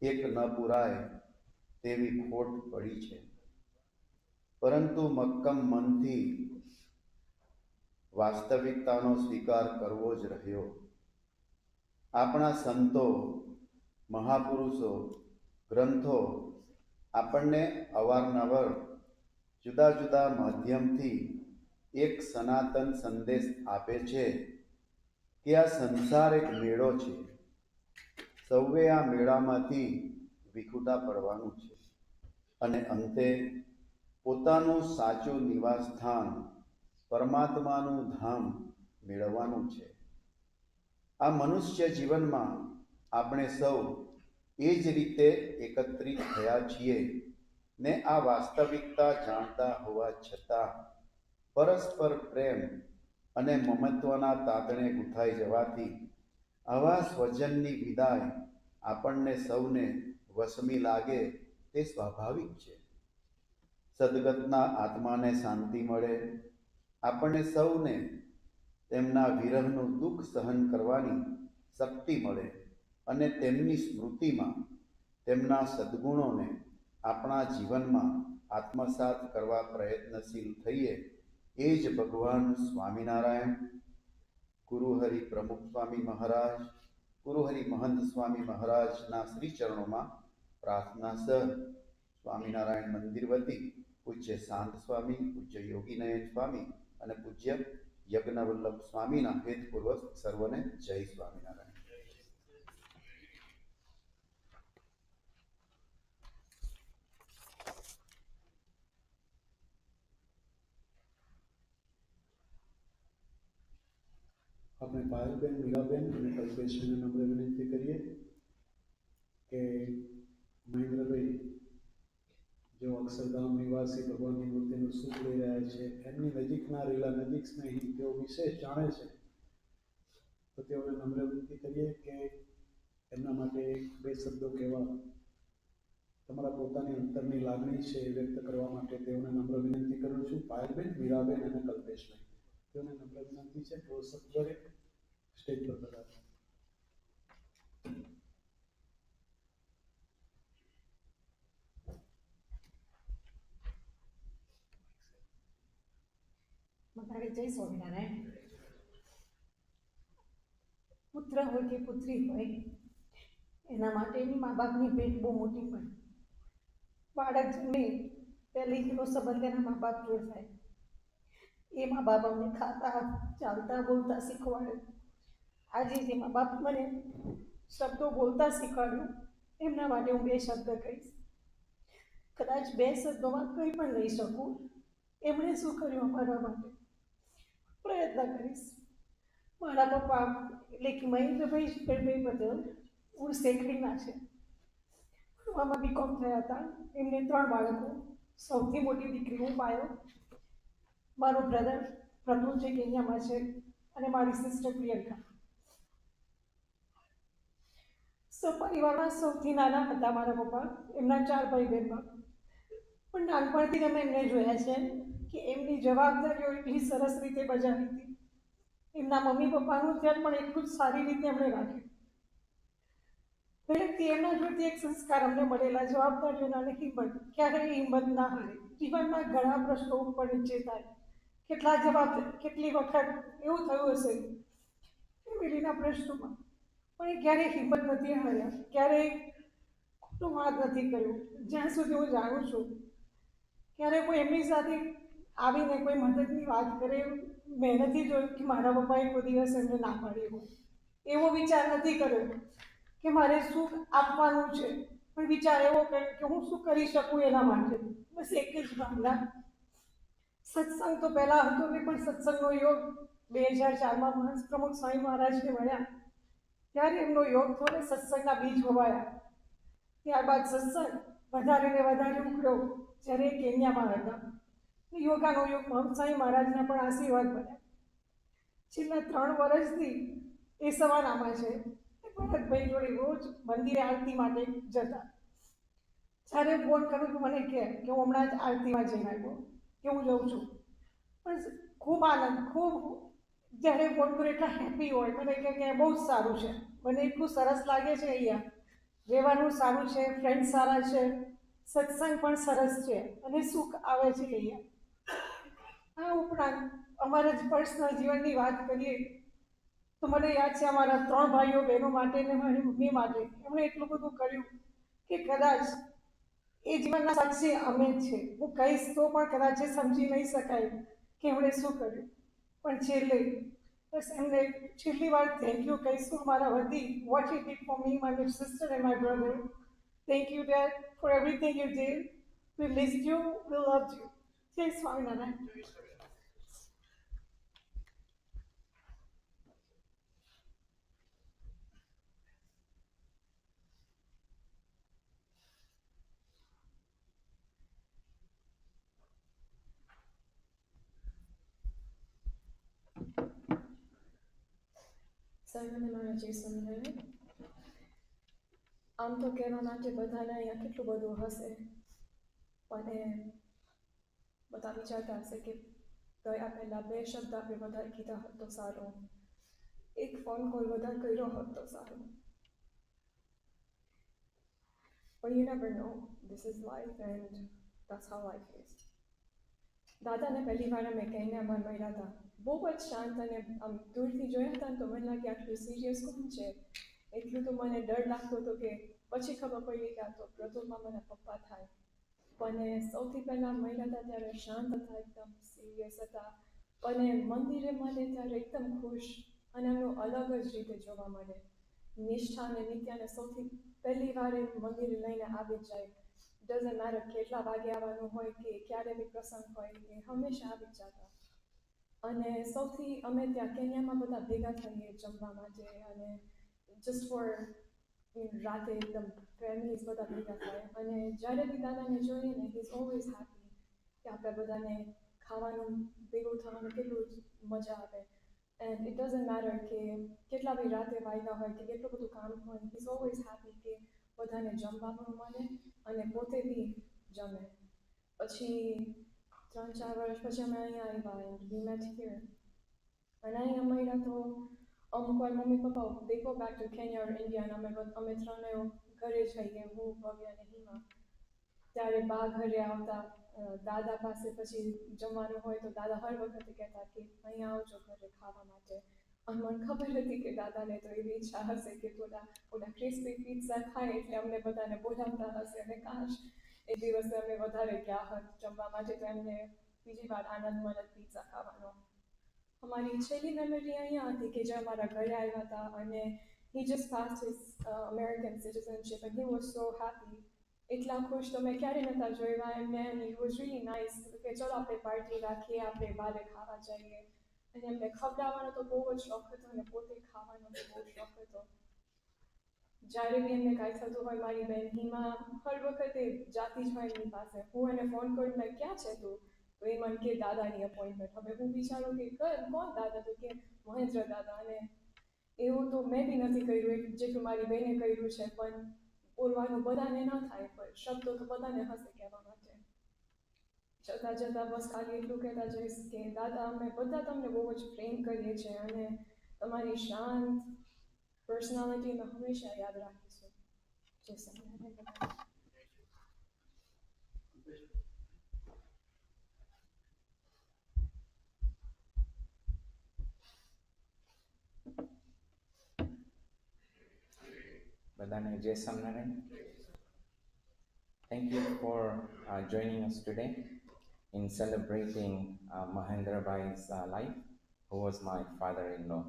એક ન પુરાય તેવી ખોટ પડી છે. પરંતુ મક્કમ મનથી વાસ્તવિકતાનો સ્વીકાર કરવો જ રહ્યો. આપણા સંતો, મહાપુરુષો, ગ્રંથો આપણને અવારનવાર જુદા જુદા માધ્યમથી એક સનાતન સંદેશ આપે છે કે આ સંસાર એક મેળો છે. સૌએ આ મેળામાંથી વિખૂટા પડવાનું છે અને અંતે પોતાનું સાચું નિવાસ સ્થાન, પરમાત્માનું ધામ મેળવવાનું છે. આ મનુષ્ય જીવનમાં આપણે સૌ એ જ રીતે એકત્રિત થયા છીએ ને આ વાસ્તવિકતા જાણતા હોવા છતાં પરસ્પર પ્રેમ અને મમત્વના તાતણે ગૂંથાઈ જવાથી આવા સ્વજનની વિદાય આપણને સૌને વસમી લાગે તે સ્વાભાવિક છે. સદગતના આત્માને શાંતિ મળે, આપણને સૌને તેમના વિરહનું દુઃખ સહન કરવાની શક્તિ મળે અને તેમની સ્મૃતિમાં તેમના સદ્ગુણોને આપણા જીવનમાં આત્મસાત કરવા પ્રયત્નશીલ થઈએ એ જ ભગવાન સ્વામિનારાયણ, ગુરુહરિ પ્રમુખ સ્વામી મહારાજ, ગુરુહરિ મહંત સ્વામી મહારાજના શ્રી ચરણોમાં પ્રાર્થના સહ સ્વામિનારાયણ મંદિર વતી પૂજ્ય શાંત સ્વામી, પૂજ્ય યોગીનયન સ્વામી અને પૂજ્ય યજ્ઞવલ્લભ સ્વામીના હેતપૂર્વક સર્વને જય સ્વામિનારાયણ. આપણે પાયલબેન, મીરાબેન અને કલ્પેશબેનને નમ્ર વિનંતી કરીએ કે મહેન્દ્રભાઈ જેઓ અક્ષરધામ નિવાસી ભગવાનની મૂર્તિનું સુખ લઈ રહ્યા છે, એમની નજીકના રહેલા નજીક સ્નેહી તેઓ વિશેષ જાણે છે, તો તેઓને નમ્ર વિનંતી કરીએ કે એમના માટે બે શબ્દો કહેવા, તમારા પોતાની અંતરની લાગણી છે એ વ્યક્ત કરવા માટે તેઓને નમ્ર વિનંતી કરું છું. પાયલબેન, મીરાબેન અને કલ્પેશભાઈ, તેઓને નમ્ર વિનંતી છે તેઓ સત્વરે સ્ટેજ પર પધારે. મારે જય સ્વામિનારાયણ. પુત્ર હોય કે પુત્રી હોય, એના માટે એની મા બાપની ભેટ બહુ મોટી હોય. બાળક જન્મે પહેલી એનો સંબંધ એના મા બાપ જોડે થાય. એ મા બાપ અમને ખાતા, ચાલતા, બોલતા શીખવાડે. આજે જે મા બાપ મને શબ્દો બોલતા શીખવાડ્યું, એમના માટે હું બે શબ્દ કહીશ. કદાચ બે શબ્દોમાં કંઈ પણ લઈ શકું. એમણે શું કર્યું અમારા માટે, પ્રયત્ન કરીશ. મારા પપ્પા એટલે કે મહેન્દ્રભાઈ શિખરભાઈ પટેલ મૂળ શેખડીના છે. આમાં બીકોમ થયા હતા. એમને 3 બાળકો. સૌથી મોટી દીકરી હું પાયો, મારો બ્રધર પ્રતુલ છે કેન્યામાં છે, અને મારી સિસ્ટર પ્રિયંકા. પરિવારમાં સૌથી નાના હતા મારા પપ્પા. એમના 4 ભાઈ બહેનમાં. પણ નાનપણથી અમે એમને જોયા છે કે એમની જવાબદારીઓ એટલી સરસ રીતે બજાવી હતી. એમના મમ્મી પપ્પાનું ધ્યાન પણ એટલું જ સારી રીતે એમણે રાખ્યું. પહેલેથી એમના જોડેથી એક સંસ્કાર અમને મળેલા, જવાબદારીઓના અને હિંમત. ક્યારેય હિંમત ના હારે. જીવનમાં ઘણા પ્રશ્નો ઉપર નીચે થાય, કેટલી વખત એવું થયું હશે ફેમિલીના પ્રશ્નોમાં, પણ એ ક્યારેય હિંમત નથી હાર્યા, ક્યારેય ખોટું વાત નથી કર્યું. જ્યાં સુધી હું જાણું છું, ક્યારે કોઈ એમની સાથે આવીને કોઈ મદદની વાત કરે મેં નથી જોયું કે મારા પપ્પાએ કોઈ દિવસ એમને ના પાડી હોય. એવો વિચાર નથી કર્યો કે મારે શું આપવાનું છે, પણ વિચાર એવો કર્યો કે હું શું કરી શકું એના માટે. બસ એક જ ભાવના. સત્સંગ તો પહેલાં હતો નહીં, પણ સત્સંગનો યોગ 2004માં મહંત પ્રમુખ સ્વામી મહારાજને મળ્યા ત્યારે એમનો યોગ થયો ને સત્સંગના બીજ વવાયા. ત્યારબાદ સત્સંગ વધારે ને વધારે ઉકળ્યો જ્યારે એ કેન્યામાં હતા. યોગાનો યોગ મહંત સ્વામી મહારાજના પણ આશીર્વાદ મળ્યા. છેલ્લા 3 વર્ષથી એ સવાનામાં છે. ભરતભાઈ જોડે રોજ મંદિરે આરતી માટે જતા. જ્યારે ફોન કરું તો મને કહે કે હું હમણાં જ આરતીમાં જઈને આવ્યો, કે હું જઉં છું. પણ ખૂબ આનંદ, ખૂબ જ્યારે ફોન કરું એટલા હેપી હોય. મને કહે કે બહુ જ સારું છે, મને એટલું સરસ લાગે છે અહીંયા, રહેવાનું સારું છે, ફ્રેન્ડ સારા છે, સત્સંગ પણ સરસ છે અને સુખ આવે છે અહીંયા. આ ઉપરાંત અમારા જ પર્સનલ જીવનની વાત કરીએ તો મને યાદ છે અમારા 3 ભાઈઓ બહેનો માટે ને મારી મમ્મી માટે એમણે એટલું બધું કર્યું કે કદાચ એ જીવનના સાક્ષી અમે જ છે. હું કહીશ તો પણ કદાચ એ સમજી નહીં શકાય કે એમણે શું કર્યું. પણ છેલ્લે બસ એમને છેલ્લી વાર થેન્ક યુ કહીશું અમારા વતી. What he did for me, my sister and my brother. Thank you dad for everything you did. We missed you, we loved you. જય સ્વામિનારાયણ. સર્વને મારા જય સ્વામિનારાયણ. આમ તો કહેવા માટે બધાને અહીંયા કેટલું બધું હશે, પણ બધા વિચારતા હશે કે ગયા પહેલાં 2 શબ્દ આપણે વધારે કીધા હોત તો સારું, એક ફોન કોલ વધારે કર્યો હોત તો સારું. But you never know. This is life and that's how life is. દાદાને પહેલી વાર અમે કેન્યામાં મળ્યા હતા. બહુ જ શાંત અને આમ દૂરથી જોયા હતા ને તો મને લાગે આટલું સિરિયસ કોણ છે. એટલું તો મને ડર લાગતો હતો કે પછી ખબર પડી કે આ તો પ્રતુલમાં મારા પપ્પા થાય. પણ સૌથી પહેલાં મળ્યા હતા ત્યારે શાંત હતા, એકદમ સિરિયસ હતા, પણ મંદિરે મળે ત્યારે એકદમ ખુશ અને એમનું અલગ જ રીતે જોવા મળે. નિષ્ઠા અને નિત્યાને સૌથી પહેલી વાર એ મંદિરે લઈને આવી જાય. ડઝન્ટ મેટર કેટલા વાગે આવવાનું હોય કે ક્યારે બી પ્રસંગ હોય, એ હંમેશા આવી જતા. અને સૌથી અમે ત્યાં કેન્યામાં બધા ભેગા થઈએ જમવા માટે અને જસ્ટ ફોર રાતે એકદમ ફેમિલીઝ બધા ભેગા થાય. અને જ્યારે બી દાદાને જોઈએ ને હી ઇઝ ઓલવેઝ હેપી કે આપણે બધાને ખાવાનું ભેગું થવાનું કેટલું મજા આવે. એન્ડ ઇટ ડઝન્ટ મેટર કે કેટલા બી રાતે વાગ્યા હોય કે કેટલું બધું કામ હોય, હી ઇઝ ઓલવેઝ હેપી કે બધાને જમવા પણ મળે અને પોતે બી જમે. પછી 3-4 વર્ષ પછી અમે અહીંયા આવ્યા એન્ડ વી મેટ હિયર. અને અહીંયા મળ્યા તો અમુક વાર mummy papa they go back to Kenya or India અને અમે 3 ઘરે જઈએ, હું, ભવ્ય અને હિમા. ત્યારે બા ઘરે આવતા, દાદા પાસે પછી જમવાનું હોય તો દાદા હર વખતે કહેતા કે અહીંયા આવજો ઘરે ખાવા માટે. અને મને ખબર હતી કે દાદાને તો એવી ઈચ્છા હશે કે ઓલા ક્રિસ્પી પિઝા ખાય એટલે અમને બધાને બોલાવતા હશે અને કાશ એ દિવસે અમે વધારે ગયા હોત જમવા માટે તો એમને બીજી વાર આનંદ મળે પિઝા ખાવાનો. અમારી છેલ્લી મેમરી અહીંયા હતી કે જે અમારા ઘરે આવ્યા હતા અને he just passed his American citizenship and he was so happy. એટલા ખુશ તો મેં ક્યારે નહોતા જોયા એમને. and it was really nice કે ચલો આપણે પાર્ટી રાખીએ, આપણે બહાર ખાવા જઈએ. અને એમને ખવડાવવાનો તો બહુ જ શોખ હતો અને પોતે ખાવાનો તો બહુ શોખ હતો. જ્યારે બી એમને કાંઈ થતું હોય, મારી બહેન હિમા હર વખતે જાતી જ હોય એમની પાસે. હું એને ફોન કરું, મેં ક્યાં છે તું? તો એ મને કે દાદાની અપોઇન્ટમેન્ટ. હવે હું વિચારું કે કોણ દાદા? તો કે મહેન્દ્ર દાદા. અને એવું તો મેં બી નથી કર્યું જેટલું મારી બહેને કર્યું છે, પણ બોલવાનું બધાને ન થાય, પણ શબ્દો તો બધાને હશે કહેવા માટે. જતાં જતાં બસ ખાલી એટલું કહેતા જઈશ કે દાદા અમે બધા તમને બહુ જ પ્રેમ કરીએ છીએ અને તમારી શાંત પર્સનાલિટી અમે હંમેશા યાદ રાખીશું. જય સ્વામિનારાયણ. બધાને જય Swaminarayan. Thank you for joining us today. in celebrating Mahendra Bhai's life, who was my father-in-law.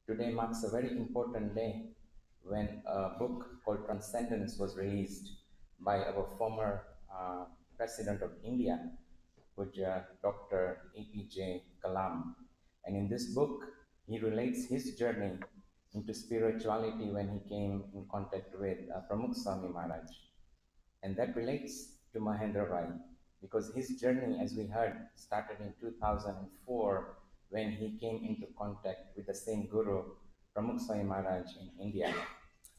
Today marks a very important day when a book called Transcendence was released by our former President of India, Puja Dr. APJ Kalam. And in this book, he relates his journey into spirituality when he came in contact with Pramukh Swami Maharaj. And that relates to Mahendra Bhai because his journey, as we heard, started in 2004 when he came into contact with the same Guru, Pramukh Swami Maharaj in India.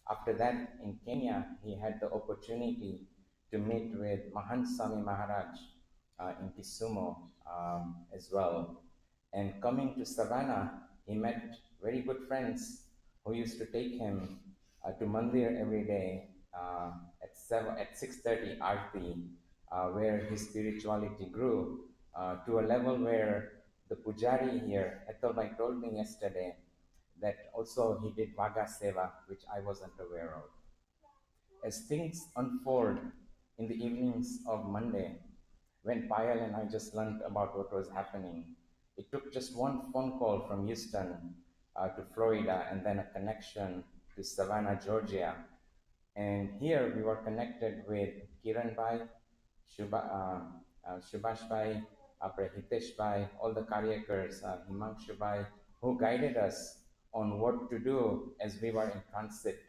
After that, in Kenya, he had the opportunity to meet with Mahant Swami Maharaj in Kisumu as well. And coming to Savannah, he met very good friends who used to take him to Mandir every day at 6:30 Aarti, where his spirituality grew to a level where the pujari here, Hethalbai, told me yesterday that also he did Vaga Seva, which I wasn't aware of. As things unfold in the evenings of Monday, when Payal and I just learned about what was happening, it took just one phone call from Houston to Florida and then a connection to Savannah, Georgia. And here we were connected with Kiran Bhai, Subhash Bhai, Hitesh Bhai, all the Karyakars, Himanshu Bhai, who guided us on what to do as we were in transit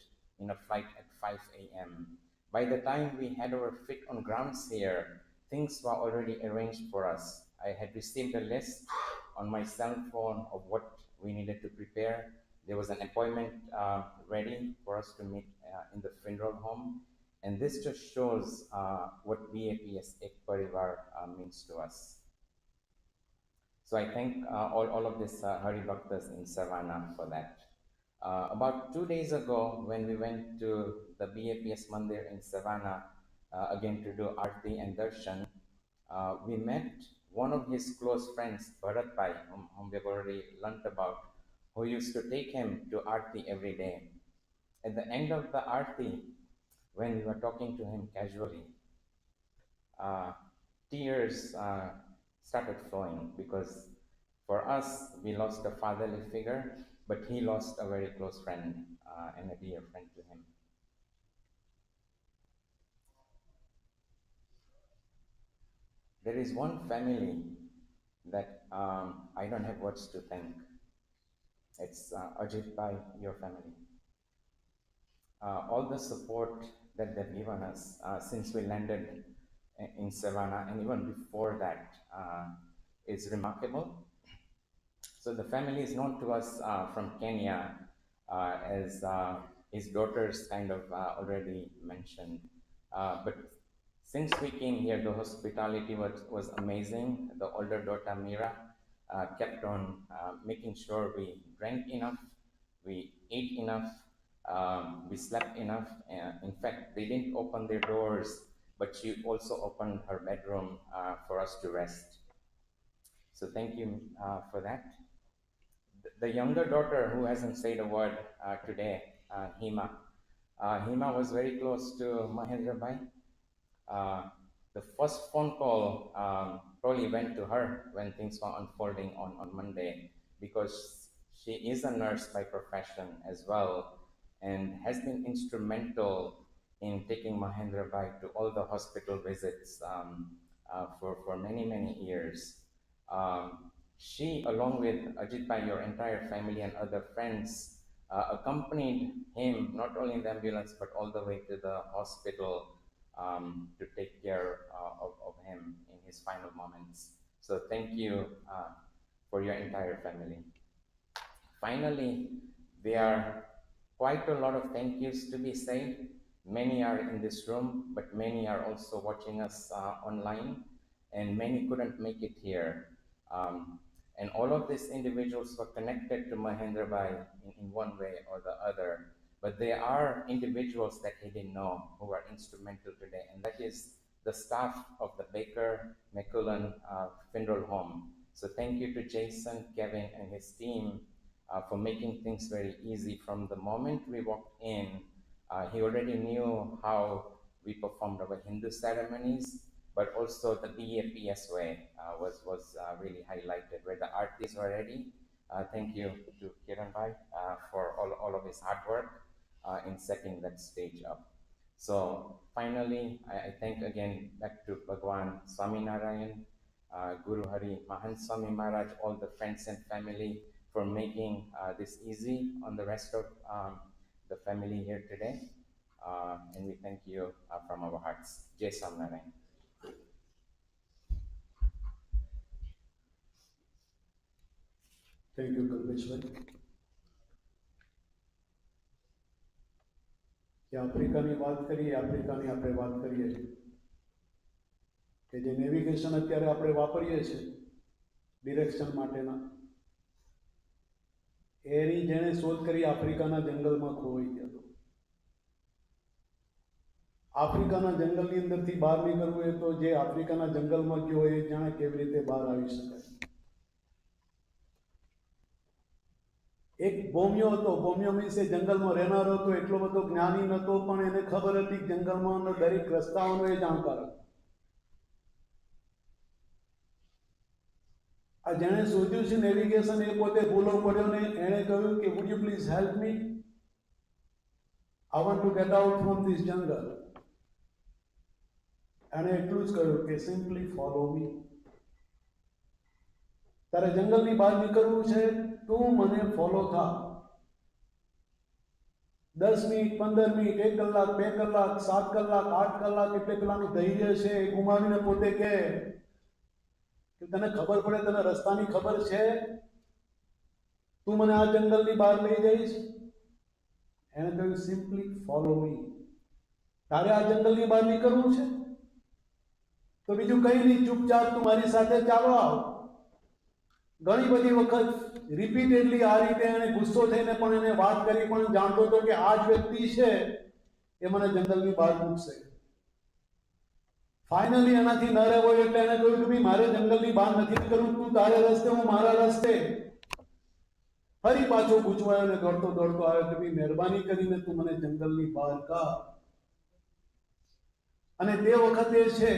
in a flight at 5 a.m. By the time we had our feet on grounds here, things were already arranged for us. I had received a list on my cell phone of what we needed to prepare. There was an appointment ready for us to meet in the funeral home. And this just shows what BAPS Ek Parivar means to us. So I thank all of this Hari Bhaktas in Savannah for that. About 2 days ago, when we went to the BAPS Mandir in Savannah, again to do Aarti and Darshan, we met one of his close friends, Bharat Bhai, whom we've already learnt about, who used to take him to Aarti every day. At the end of the Aarti, when we were talking to him casually, tears started flowing because for us, we lost a fatherly figure, but he lost a very close friend and a dear friend to him. There is one family that I don't have words to thank. It's Ajit Bhai, your family. All the support that they've given us since we landed in Savannah and even before that is remarkable. So the family is known to us from Kenya as his daughters kind of already mentioned. But since we came here, the hospitality was amazing. The older daughter Mira kept on making sure we drank enough, we ate enough, we slept enough. In fact, they didn't open their doors, but she also opened her bedroom for us to rest. So thank you for that. The younger daughter who hasn't said a word today, Hima. Hima was very close to Mahendra Bhai. The first phone call probably went to her when things were unfolding on Monday because she is a nurse by profession as well and has been instrumental in taking Mahendra Bhai to all the hospital visits for many, many years. She, along with Ajit Bhai, your entire family and other friends, accompanied him not only in the ambulance but all the way to the hospital to take care of him in his final moments. So thank you for your entire family. Finally, there are quite a lot of thank yous to be said. Many are in this room, but many are also watching us online, and many couldn't make it here. And all of these individuals were connected to Mahendra Bhai in one way or the other. But there are individuals that he didn't know who are instrumental today, and that is the staff of the Baker McCullen Funeral Home. So thank you to Jason, Kevin, and his team for making things very easy. From the moment we walked in, he already knew how we performed our Hindu ceremonies, but also the BAPS way was really highlighted, where the artists were ready. Thank you to Kiran Bhai for all of his hard work in setting that stage up. So finally, I thank again back to Bhagwan Swaminarayan, Guru Hari Mahant Swami Maharaj, all the friends and family for making this easy on the rest of the family here today. And we thank you from our hearts. Jai Swaminarayan. Thank you કલ્પેશભાઈ. કે આફ્રિકાની વાત કરીએ, આફ્રિકાની આપણે વાત કરીએ કે જે નેવિગેશન અત્યારે આપણે વાપરીએ છીએ ડિરેક્શન માટેના, એની જેણે શોધ કરી આફ્રિકાના જંગલમાં ખોવાઈ ગયો હતો. આફ્રિકાના જંગલની અંદરથી બહાર નીકળવું એ તો જે આફ્રિકાના જંગલમાં ગયો એ જાણે કેવી રીતે બહાર આવી શકાય. એક બોમ્યો હતો, બોમ્યો મીન્સ એ જંગલમાં રહેનારો હતો, એટલો બધો જ્ઞાની નહોતો પણ એને ખબર હતી જંગલમાં દરેક રસ્તાઓનો એ જાણકાર હતો. આ જેણે શોધ્યું છે નેવિગેશન એ પોતે ભૂલો પડ્યો ને એણે કહ્યું કે would you please help me, I want to get out from this જંગલ. એણે એટલું જ કહ્યું કે સિમ્પલી ફોલો મી. તારે જંગલની બહાર નીકળવું છે, તું મને ફોલો થા. 10 મિનિટ, 15 મિનિટ, 1 કલાક, 2 કલાક, 7 કલાક, 8 કલાક, એટલે પેલાનું ધૈર્ય છે એ ગુમાવીને પોતે કે તને ખબર પડે, તને રસ્તાની ખબર છે, તું મને આ જંગલની બહાર લઈ જઈશ. એને કહ્યું સિમ્પલી ફોલો મી. તારે આ જંગલની બહાર નીકળવું છે તો બીજું કંઈ નહીં, ચૂપચાપ તું મારી સાથે ચાલો આવ. ઘણી બધી વખત રિપીટેડલી આ રીતે એને ગુસ્સો થઈને પણ એને વાત કરી, પણ જાણતો હતો કે આ જ વ્યક્તિ છે એ મને જંગલની બહાર મૂકશે. ફાઇનલી એનાથી ન રહેવો એટલે એને કહ્યું કે ભાઈ મારે જંગલની બહાર નથી નીકળવું, તું તારે રસ્તે, હું મારા રસ્તે. ફરી પાછો ગૂંચવાયો ને દોડતો દોડતો આવ્યો કે ભાઈ મહેરબાની કરીને તું મને જંગલની બહાર કાઢ. અને તે વખતે છે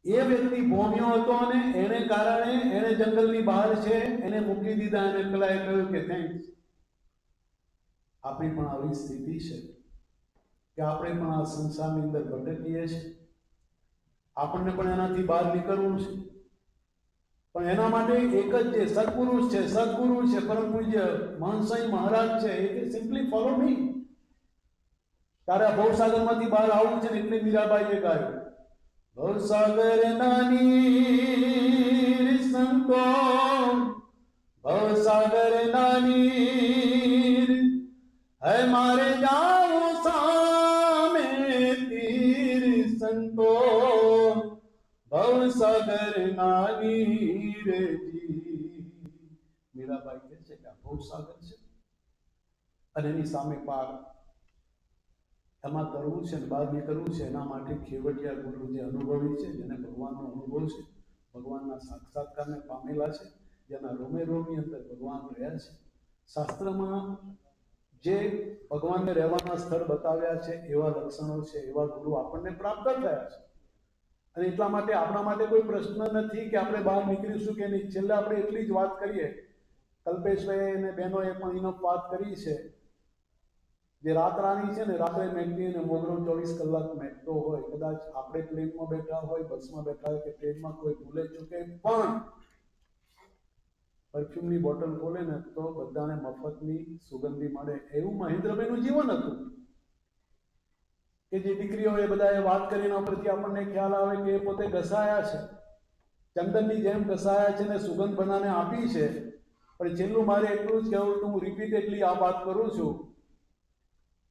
એ વ્યક્તિ ભોમ્યો હતો અને એને કારણે એને જંગલની બહાર છે એને મૂકી દીધા. અને પેલા એ કહ્યું કે થેન્ક્સ. આપણી પણ આવી સ્થિતિ છે કે આપણે પણ આ સંસારની અંદર ભટકીએ છીએ, આપણને પણ એનાથી બહાર નીકળવું છે, પણ એના માટે એક જ જે સદપુરુષ છે, સદગુરુ છે, પરમ પૂજ્ય મહંસાઈ મહારાજ છે, એ કે સિમ્પલી ફોલો મી. તારા ભવસાગરમાંથી બહાર આવવું છે ને એટલે મીરાબાઈએ ગાયું ભવસાગર નાની સંતો, ભવસાગર નાની હે મારે જાઓ સામે તીર સંતો, ભવસાગર નાની રે જી. મીરાબાઈ કહે છે કે આ ભવસાગર છે અને એની સામે પાર. એમાં કરવું છે ને બહાર નીકળવું છે, એના માટે ખેવટિયા ગુરુ જે અનુભવી છે, જેને ભગવાનનો અનુભવ છે, ભગવાનના સાક્ષાત્કારને પામેલા છે, જેના રોમે રોમની અંદર ભગવાન રહ્યા છે. શાસ્ત્રમાં જે ભગવાનને રહેવાના સ્થળ બતાવ્યા છે એવા લક્ષણો છે, એવા ગુરુ આપણને પ્રાપ્ત થયા છે. અને એટલા માટે આપણા માટે કોઈ પ્રશ્ન નથી કે આપણે બહાર નીકળીશું કે નહીં. છેલ્લે આપણે એટલી જ વાત કરીએ, કલ્પેશભાઈ અને બહેનોએ પણ એનો વાત કરી છે, જે રાત રાણી છે ને, રાત્રે મેઘની અને મોગરો 24 કલાક મેઘતો હોય. કદાચ આપણે પ્લેનમાં બેઠા હોય, બસમાં બેઠા હોય કે ટ્રેનમાં, કોઈ ભૂલે ચૂકે પણ પરફ્યુમની બોટલ ખોલે ને તો બધાને મફતની સુગંધી મળે. એવું મહેન્દ્રભાઈનું જીવન હતું કે જે દીકરીઓએ બધાએ વાત કરીને ઉપરથી આપણને ખ્યાલ આવે કે એ પોતે ઘસાયા છે, ચંદનની જેમ ઘસાયા છે ને સુગંધ બનાને આપી છે. પણ છેલ્લું મારે એટલું જ કહેવું, હું રિપીટેડલી આ વાત કરું છું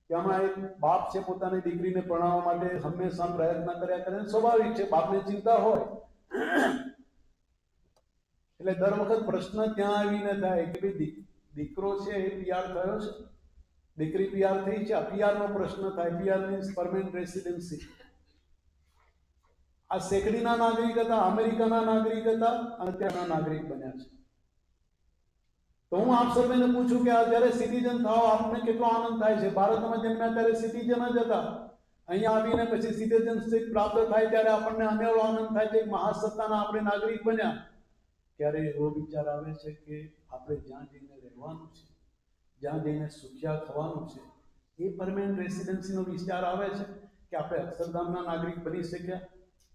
કે આમાં એક બાપ છે, પોતાની દીકરીને પરણાવવા માટે હંમેશા પ્રયત્ન કર્યા કરે. સ્વાભાવિક છે, બાપને ચિંતા હોય એટલે દર વખત પ્રશ્ન ત્યાં આવીને થાય કે ભાઈ દીકરો છે એ પીઆર થયો છે, દીકરી પીઆર થઈ છે. આ પીઆરનો પ્રશ્ન થાય. PR means permanent residency. આ સેકડીના નાગરિક હતા, અમેરિકાના નાગરિક હતા અને ત્યાંના નાગરિક બન્યા છે. તો હું આપ સર્વેને પૂછું કે આ જ્યારે સિટીઝન થાવ આપને કેટલો આનંદ થાય છે. ભારતમાં જન્મ્યા ત્યારે સિટીઝન જ હતા અહીંયા આવીને પછી સિટીઝનશીપ પ્રાપ્ત થાય ત્યારે આપણને અનેરો આનંદ થાય છે. મહાસત્તાના આપણે નાગરિક બન્યા ત્યારે એવો વિચાર આવે છે કે આપણે જ્યાં જઈને રહેવાનું છે, જ્યાં જઈને સુખ્યા થવાનું છે, એ પરમેનન્ટ રેસિડેન્સીનો વિચાર આવે છે કે આપણે અક્ષરધામના નાગરિક બની શક્યા,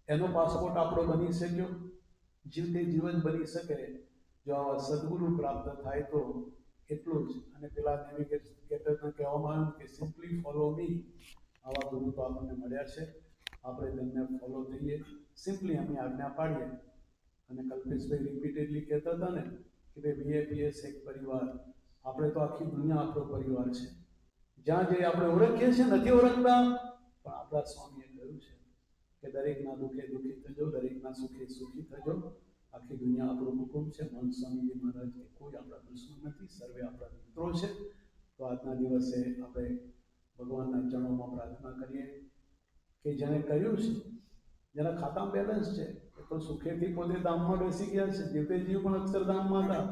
એનો પાસપોર્ટ આપણો બની શક્યો, જીવતે જીવન બની શકે. જો આવા સદગુરુ પ્રાપ્ત થાય તો એટલું જ. અને પેલા નેવિગેટરને કહેવામાં આવ્યું કે સિમ્પલી ફોલો મી. આવા ગુરુ તો આપણને મળ્યા છે, આપણે તેમને ફોલો થઈએ, સિમ્પલી અમે આજ્ઞા પાડીએ. અને કલ્પેશભાઈ રિપીટેડલી કહેતા હતા ને કે ભાઈ બીએપીએસ એક પરિવાર, આપણે તો આખી દુનિયા આપણો પરિવાર છે. જ્યાં જઈ આપણે ઓળખીએ છીએ, નથી ઓળખતા, પણ આપણા સ્વામીએ કહ્યું છે કે દરેકના દુઃખે દુઃખી થજો, દરેકના સુખે સુખી થજો. આખી દુનિયા આપણું કુટુંબ છે. મન સ્વામીજી મહારાજ કે કોઈ આપણા દુશ્મન નથી, સર્વે આપણા મિત્રો છે. તો આજના દિવસે આપણે ભગવાનના ચરણોમાં પ્રાર્થના કરીએ કે જેણે કર્યું છે, જેના ખાતામાં બેલેન્સ છે, એ તો સુખેથી પોતે ધામમાં બેસી ગયા છે. જીવતે જીવ પણ અક્ષરધામમાં હતા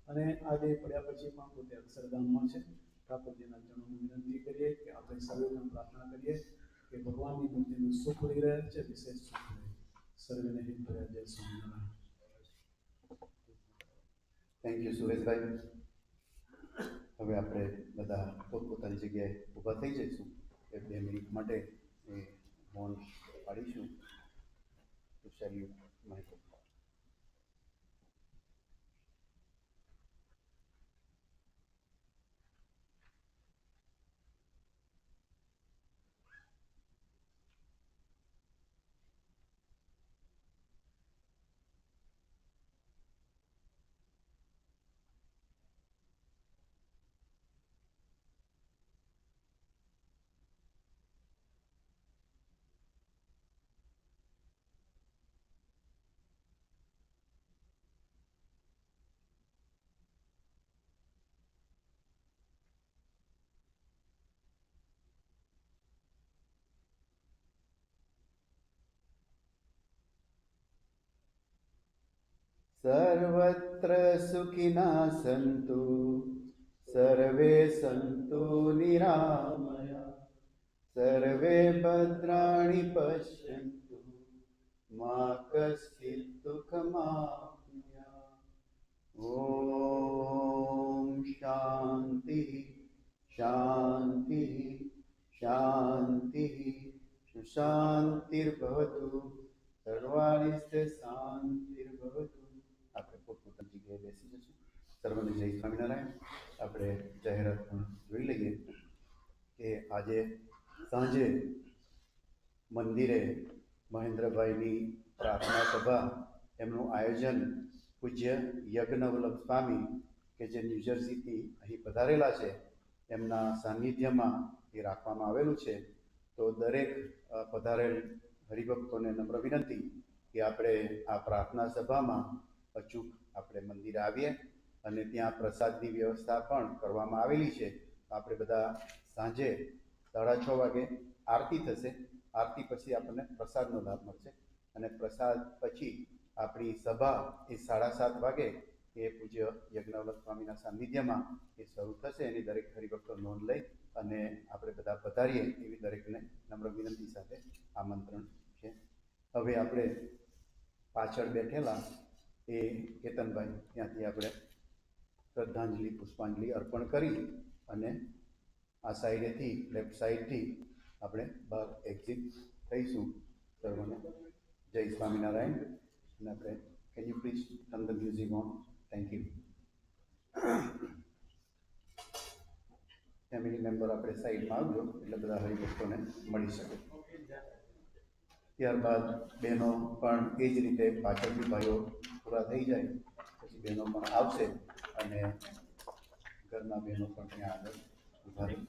અને આજે પડ્યા પછી પણ પોતે અક્ષરધામમાં છે. ઠાકોરજીના ચરણોમાં વિનંતી કરીએ કે આપણે સર્વે પણ પ્રાર્થના કરીએ કે ભગવાનની મૂર્તિનું સુખ લઈ રહ્યા છે, વિશેષ સુખ લઈ. સર્વેને હિત ભર્યા જય સ્વામિનારાયણ. Thank you Sureshbhai. હવે આપણે બધા પોતપોતાની જગ્યાએ ઊભા થઈ જઈશું. 2 મિનિટ માટે એ મૌન પાડીશું. તો સેલ્યુટ માઇકો. સર્વત્ર સુખિના સંતુ સર્વે સંતુ નિરામયા સર્વે ભદ્રાણિ પશ્યન્તુ મા કશ્ચિત દુઃખમાપ્નુયાત. ઓમ શાંતિ શાંતિ શાંતિ શાંતિર્ભવતુ સર્વાણીસ્તે શાંતિર્ભવતુ. આપણે પોતપોતાની જગ્યાએ બેસી જશું. સર્વને જય સ્વામિનારાયણ. આપણે જાહેરાત પણ જોઈ લઈએ કે આજે સાંજે મંદિરે મહેન્દ્રભાઈની પ્રાર્થના સભા, એમનું આયોજન પૂજ્ય યજ્ઞવલ્લભ સ્વામી કે જે ન્યૂજર્સીથી અહીં પધારેલા છે, એમના સાનિધ્યમાં એ રાખવામાં આવેલું છે. તો દરેક પધારેલ હરિભક્તોને નમ્ર વિનંતી કે આપણે આ પ્રાર્થના સભામાં અચૂક આપણે મંદિરે આવીએ અને ત્યાં પ્રસાદની વ્યવસ્થા પણ કરવામાં આવેલી છે. આપણે બધા સાંજે 6:30 વાગે આરતી થશે. આરતી પછી આપણને પ્રસાદનો લાભ મળશે અને પ્રસાદ પછી આપણી સભા એ 7:30 વાગે એ પૂજ્ય યજ્ઞવલ્લભ સ્વામીના સાનિધ્યમાં એ શરૂ થશે. એની દરેક હરિભક્તો નોંધ લઈ અને આપણે બધા પધારીએ એવી દરેકને નમ્ર વિનંતી સાથે આમંત્રણ છે. હવે આપણે પાછળ બેઠેલા એ કેતનભાઈ, ત્યાંથી આપણે શ્રદ્ધાંજલિ પુષ્પાંજલિ અર્પણ કરી અને આ સાઈડેથી લેફ્ટ સાઈડથી આપણે બહાર એક્ઝિટ થઈશું. સર્વને જય સ્વામિનારાયણ. અને આપણે can you please turn the music on. Thank you. Family member આપણે સાઈડમાં આવજો એટલે બધા હરિભક્તોને મળી શકે. ત્યારબાદ બહેનો પણ એ જ રીતે પાછળથી ભાઈઓ પૂરા થઈ જાય પછી બહેનો પણ આવશે અને ઘરના બહેનો પણ ત્યાં આગળ ઊભા રહી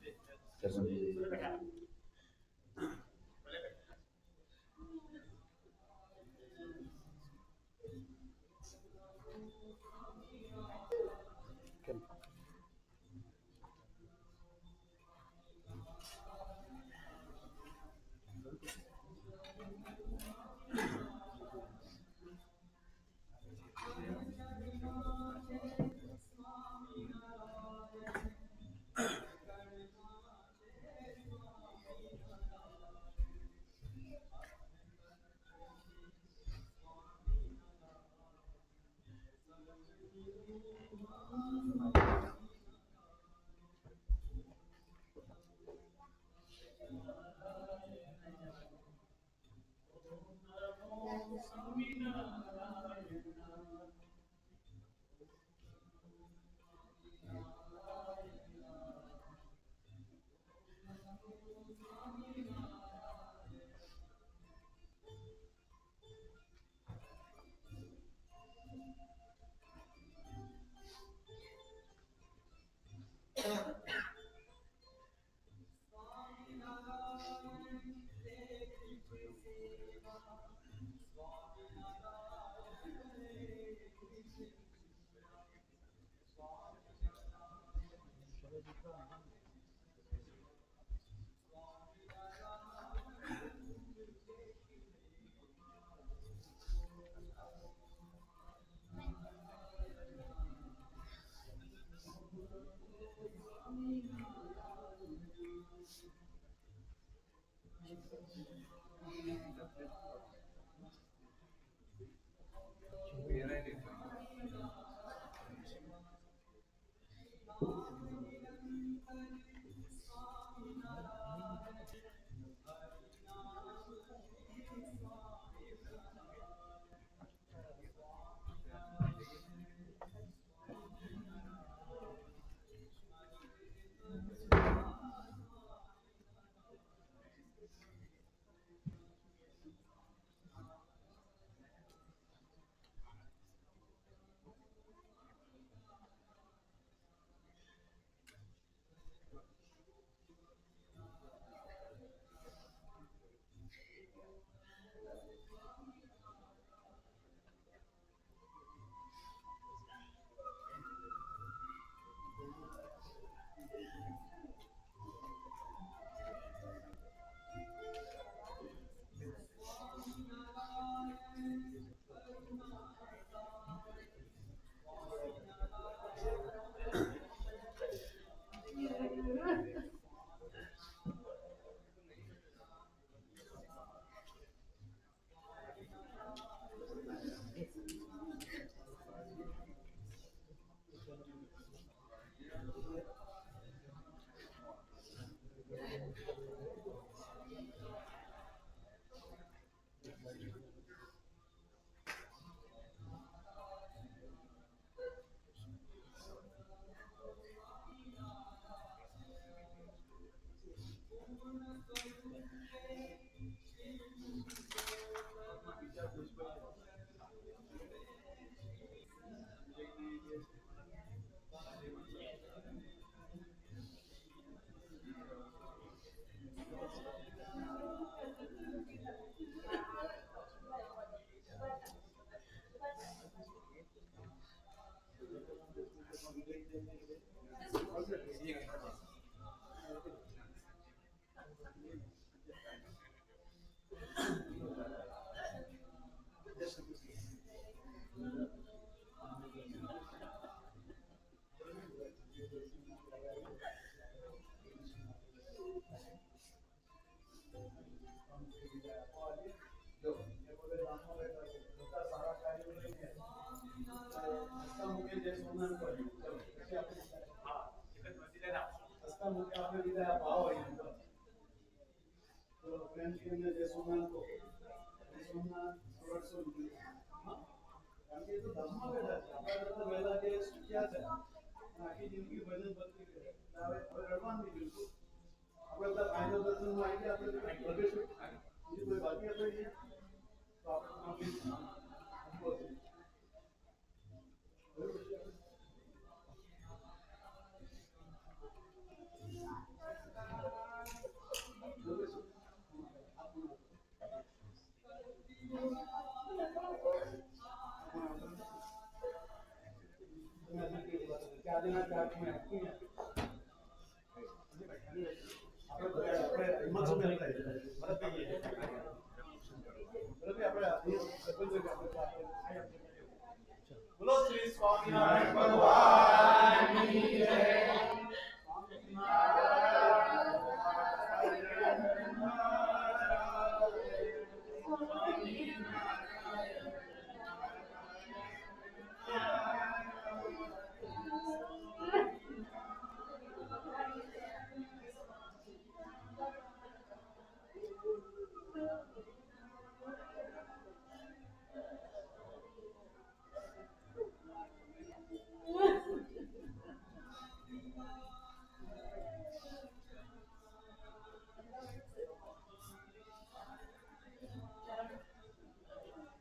क्या देना चाहते हैं